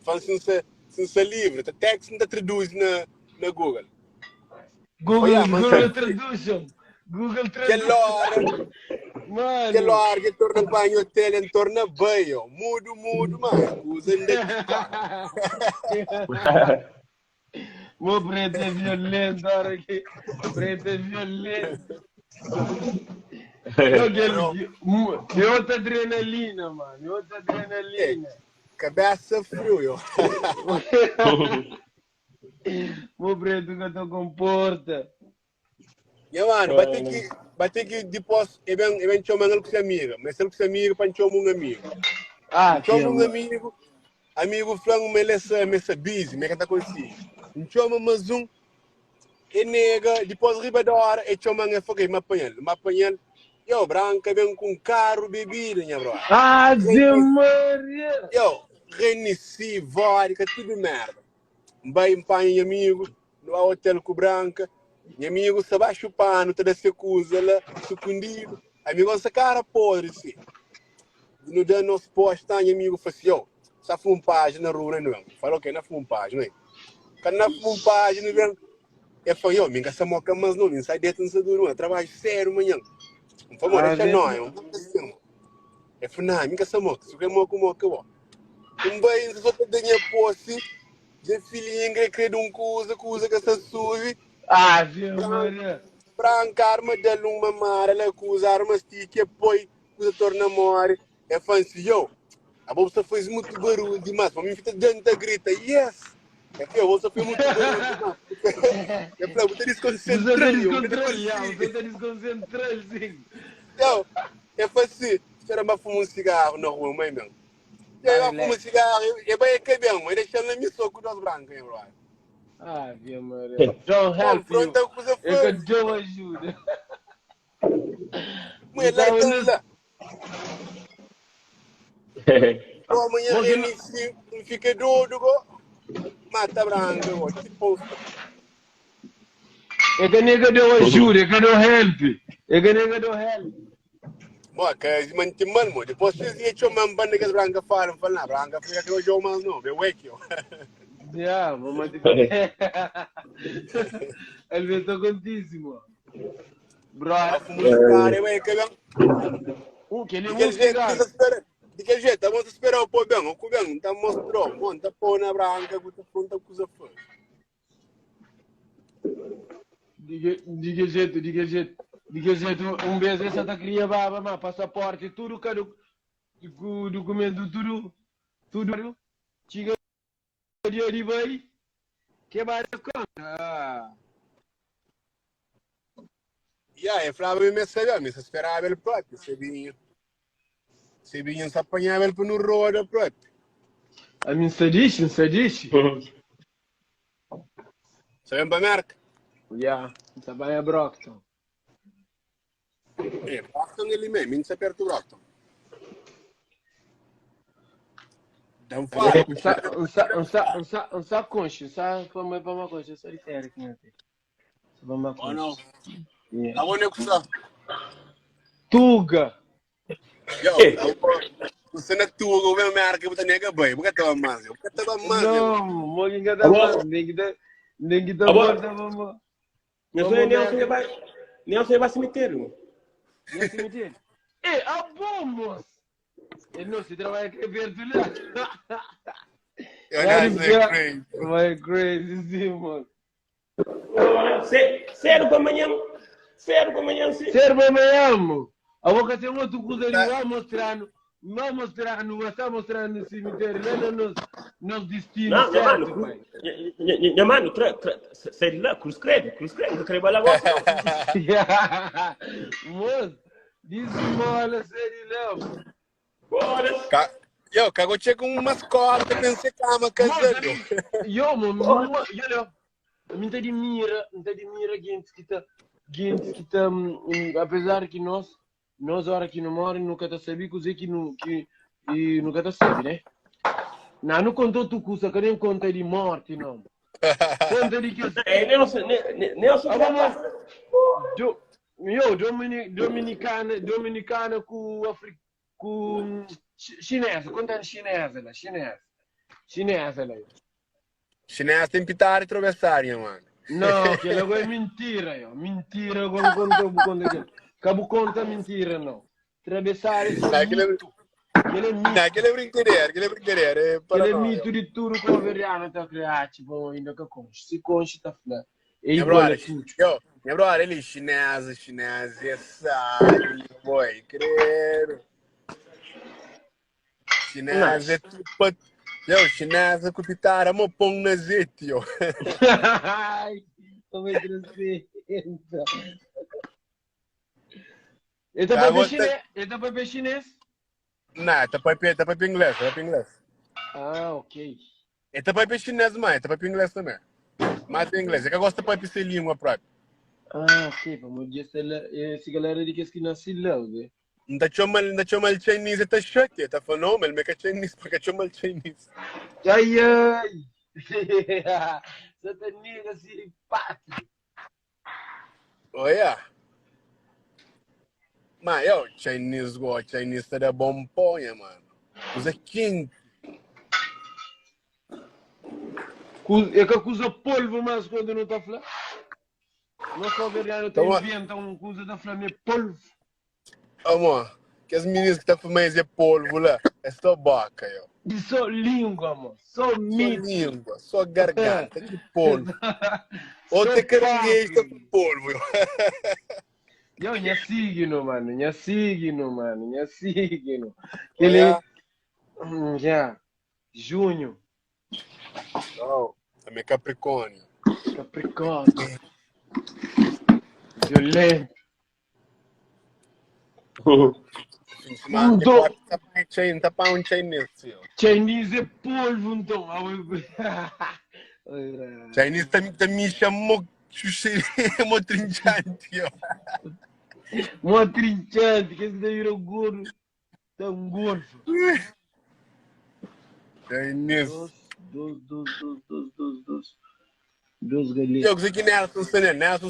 Fala, se você livre, o texto não traduz na Google. Google Traduction. Que hora que torna banho hotel, torna banho. Mudo, mano. Usa Meu preto é violento, olha aqui. Preto é violento. É outra adrenalina, mano. É outra adrenalina. Cabeça frio. Meu preto que eu tô com porta. E, mano, bate que depois, eu chamo com seu amigo. Mas se você amigo, para chamar um amigo. Chama um amigo flango, mas ele é busy, mas que tá consigo. Chama mais e nega, depois riba da hora, e chama um fogo, me apanhando, Yo, branca vem com carro, bebida, minha bro. Ave Maria! Yo, Renissi, vodka, tudo merda. Vai em pai amigo, no hotel com branca. Meu amigo se vai chupando, te desse coisa lá, sucundido. Amigo, essa cara podre, sim. No dia nosso posto, meu amigo falou assim, yo, só foi uma página rua, não é? Falou que não foi uma página, não é? Quando não foi uma página, não é? Eu falei, yo, minha moca, mas não, minha sai dentro, não sei do trabalho sério, manhã. Não foi, deixa nós, não eu falei, não, minha moca, se eu moca, ó. Bem, se você tem a posse, de filhinha que credo coisa que essa suave, Ave Maria! branca, arma de uma mara, ela coisa, arma stick, poi, coisa torna more. É fancy, yo. A bolsa fez muito barulho demais, para mim fica dentro da grita, yes. É que a bolsa fez muito barulho demais. Eu falei, vou ter desconcentrado, Você tá desconcentrado, sim. Yo, é fancy, espera mais fumar um cigarro na rua, mãe, meu. E aí, vai fumar um cigarro, e vai que bem, mas deixando a mim só com duas brancas, hein, bro. Ave Maria! Don't help you. Pronto, coisa É que foi. Deus ajuda. Mulher lá, então, lá. Pô, amanhã MC, fica doido, mata branca, ó, tipo. É que nega Deus ajuda, é que Deus help. É que nega Deus help. Mo, que mantiman mo, depois vocês iam chamar banda que as brancas falam, branca, fica que eu jogo mais não, eu wake eu. Yeah, mamãe. Ele está contíssimo. Bro, A fumar, eu wake que ele é de um cigarro. de que jeito, vamos esperar o pô bem, o bem, está mostrou, monta pô na branca, que tá pronta coisa foi. De que jeito, um beijo essa tá cria baba, mas passaporte, tudo, cara, documento, tudo, chega dia de vai, que vai conta. E aí, Flávio me recebeu, me esperava ele próprio, se vinha se apanhava ele no roda próprio. A mim se diz. Sabem para merca? Yeah, tá bem a Brockton. É, Brockton ele mesmo, não se aperta o Brockton. Não fala. Um saco concha, um saco para uma concha, só de terra aqui, né? Vamos Ou não? Yeah. Aonde é que está? Tuga! Você não é tu, o meu merca, você nega bem, porque estava mais. Não, morre ainda da mão, nem que dá borda, mamãe. Nelson vai cemitério. Não cemitério? É, bom, moço! Ele não se trabalha com perto lá. Vai crazy, sim, mano. Sério para amanhã, sim. Sério para amanhã, mano. A boca tem outro coisa ali, vai mostrando, está mostrando no cemitério, lá nos destinos certos, pai. Minha mano, sai lá, cruz credo, não trabalha agora. Moço, desmola, sério lá, mano. Bora. Eu, cago com umas cordas, pensei que ama casando. Eu, mano, eu não de mira, gente que tá, apesar que nós hora que não mora, nunca tá sabendo coisa que nunca tá sabendo, né? Não contou tu coisa, que nem conta de morte, não. Conta de que... Nelson, eu, dominicana com chinesa, conta chinesa lá. Chinês tem pitar e atravessar, mano. Não, aquilo é mentira, mentira, quando Cabo conta mentira, não. Atravessar isso é mito. Aquele é brincadeira. Aquele é mito de tudo que o veriano está criando, tipo, ainda que conche. Se conche, está falando. É Minha igual a brother, tudo. minha brother, ele chinês, essa, boy, credo. Chinês é tudo para... chinês é cupitar, é uma pão na zete, yo. Ai, como é que não Ele tá para ver chinês? Não, tá para inglês, Ah, ok. Ele tá para chinês, mas tá para inglês também. Mas tem inglês, é que eu gosto para ser língua própria. Ah, ok, vamos dizer, esse galera de que esquina se leve. Ainda chama el Chinese esta shit, tá falando, ele meca Chinese, porque chama el Chinese. Ai, ai! Você tem nega assim, pátio. Olha. Mas eu, Chinese tá da bom ponha, mano. Usa king. É que acusa polvo mais quando não está falando. Não só veriano tem vento, um coisa da flame polvo. Amor, que as meninas que tá fumando esse polvo lá, é só boca, eu. E só língua, amor. Só Só mito. língua, só garganta, de polvo. Outra caranguejo tá com polvo, eu. Eu, minha signo, mano. Minha signo. Ele... Já. Junho. Não, também Capricórnio. Capricórnio. Violento. Tá para um Chinese, eu. Chinese é polvo, então. Chinese também me chamou mo trinchante, eu. Uma trinchante, que esse daí virou gordo. Tá um gordo. Chinese. Dois galinhas. Eu sei que Nelson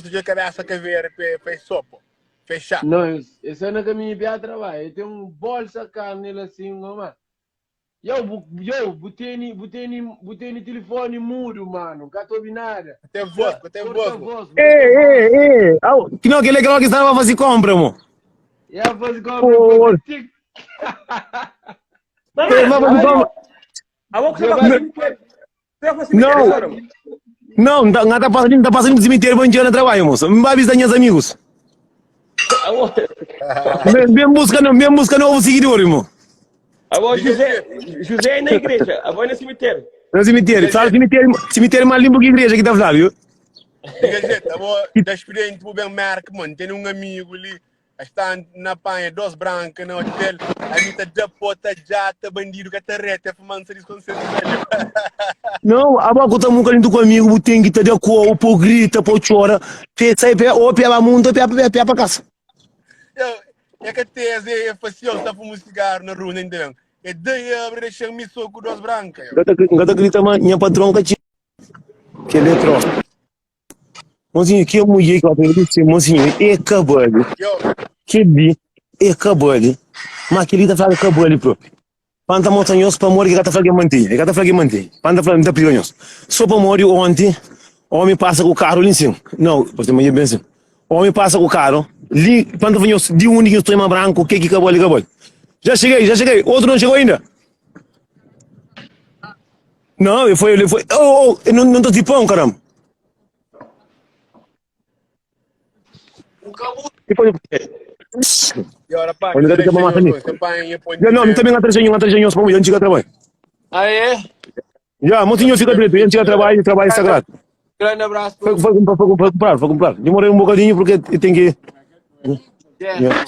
se cabeça que ver fez sopa. Fechar. Não, esse é na caminho de trabalho. Eu tenho um bolsa carne assim, mano. Eu, botei telefone mudo, mano. Catou nada. Até voz. Ei. Que não, aquele que estava a fazer compra, mo. E a voz compra. Não, não tá passando no cemitério, vou entrar no trabalho, moço. Me vai visitar meus amigos. Mesmo buscando novo seguidor, irmão. Agora, José é na igreja, agora é no cemitério. No cemitério, sabe? Cemitério mais limpo que a igreja que tá falando, viu? Diga, gente, agora, da experiência, tu bem marca, mano. Tem um amigo ali, está na panha, dois brancas no hotel, a gente tá pota, jata, bandido, catarreta, fumando, se desconcentra. Não, a boca tá muito lindo comigo, o tem que tá de cor, o grita, o chora, sai pé, ou pé pra mundo, pé pra casa. É que a tese é fácil, está fumando cigarro na rua, entendeu? E daí abre deixar me soco duas brancas. Gata grita, mano, minha patrão que ele é troca. Mozinho, que mulher que eu aprendi, mozinho, é cabelo. Que bi, é cabelo. Mas que ele tá falando cabelo próprio. Panta montanhoso para morrer que gata flague mantém. Panta flague da pilhões. Só para morrer ontem, o homem passa com o carro ali em cima. Não, porque amanhã é bem assim. O homem passa com o carro, ali, panta fanhoso, de um que estou em branco, que cabelo. Já cheguei, outro não chegou ainda. Não, ele foi, eu não tô de pão, caramba. E agora, pá, olha, deve ter uma mata ali. Não, também uma trejinha, para mim, antes de trabalho. Ah, é? Já, motinho fica direito, antes de trabalho sagrado. Grande abraço. Foi comprar. Demorei um bocadinho porque tem que... Yeah.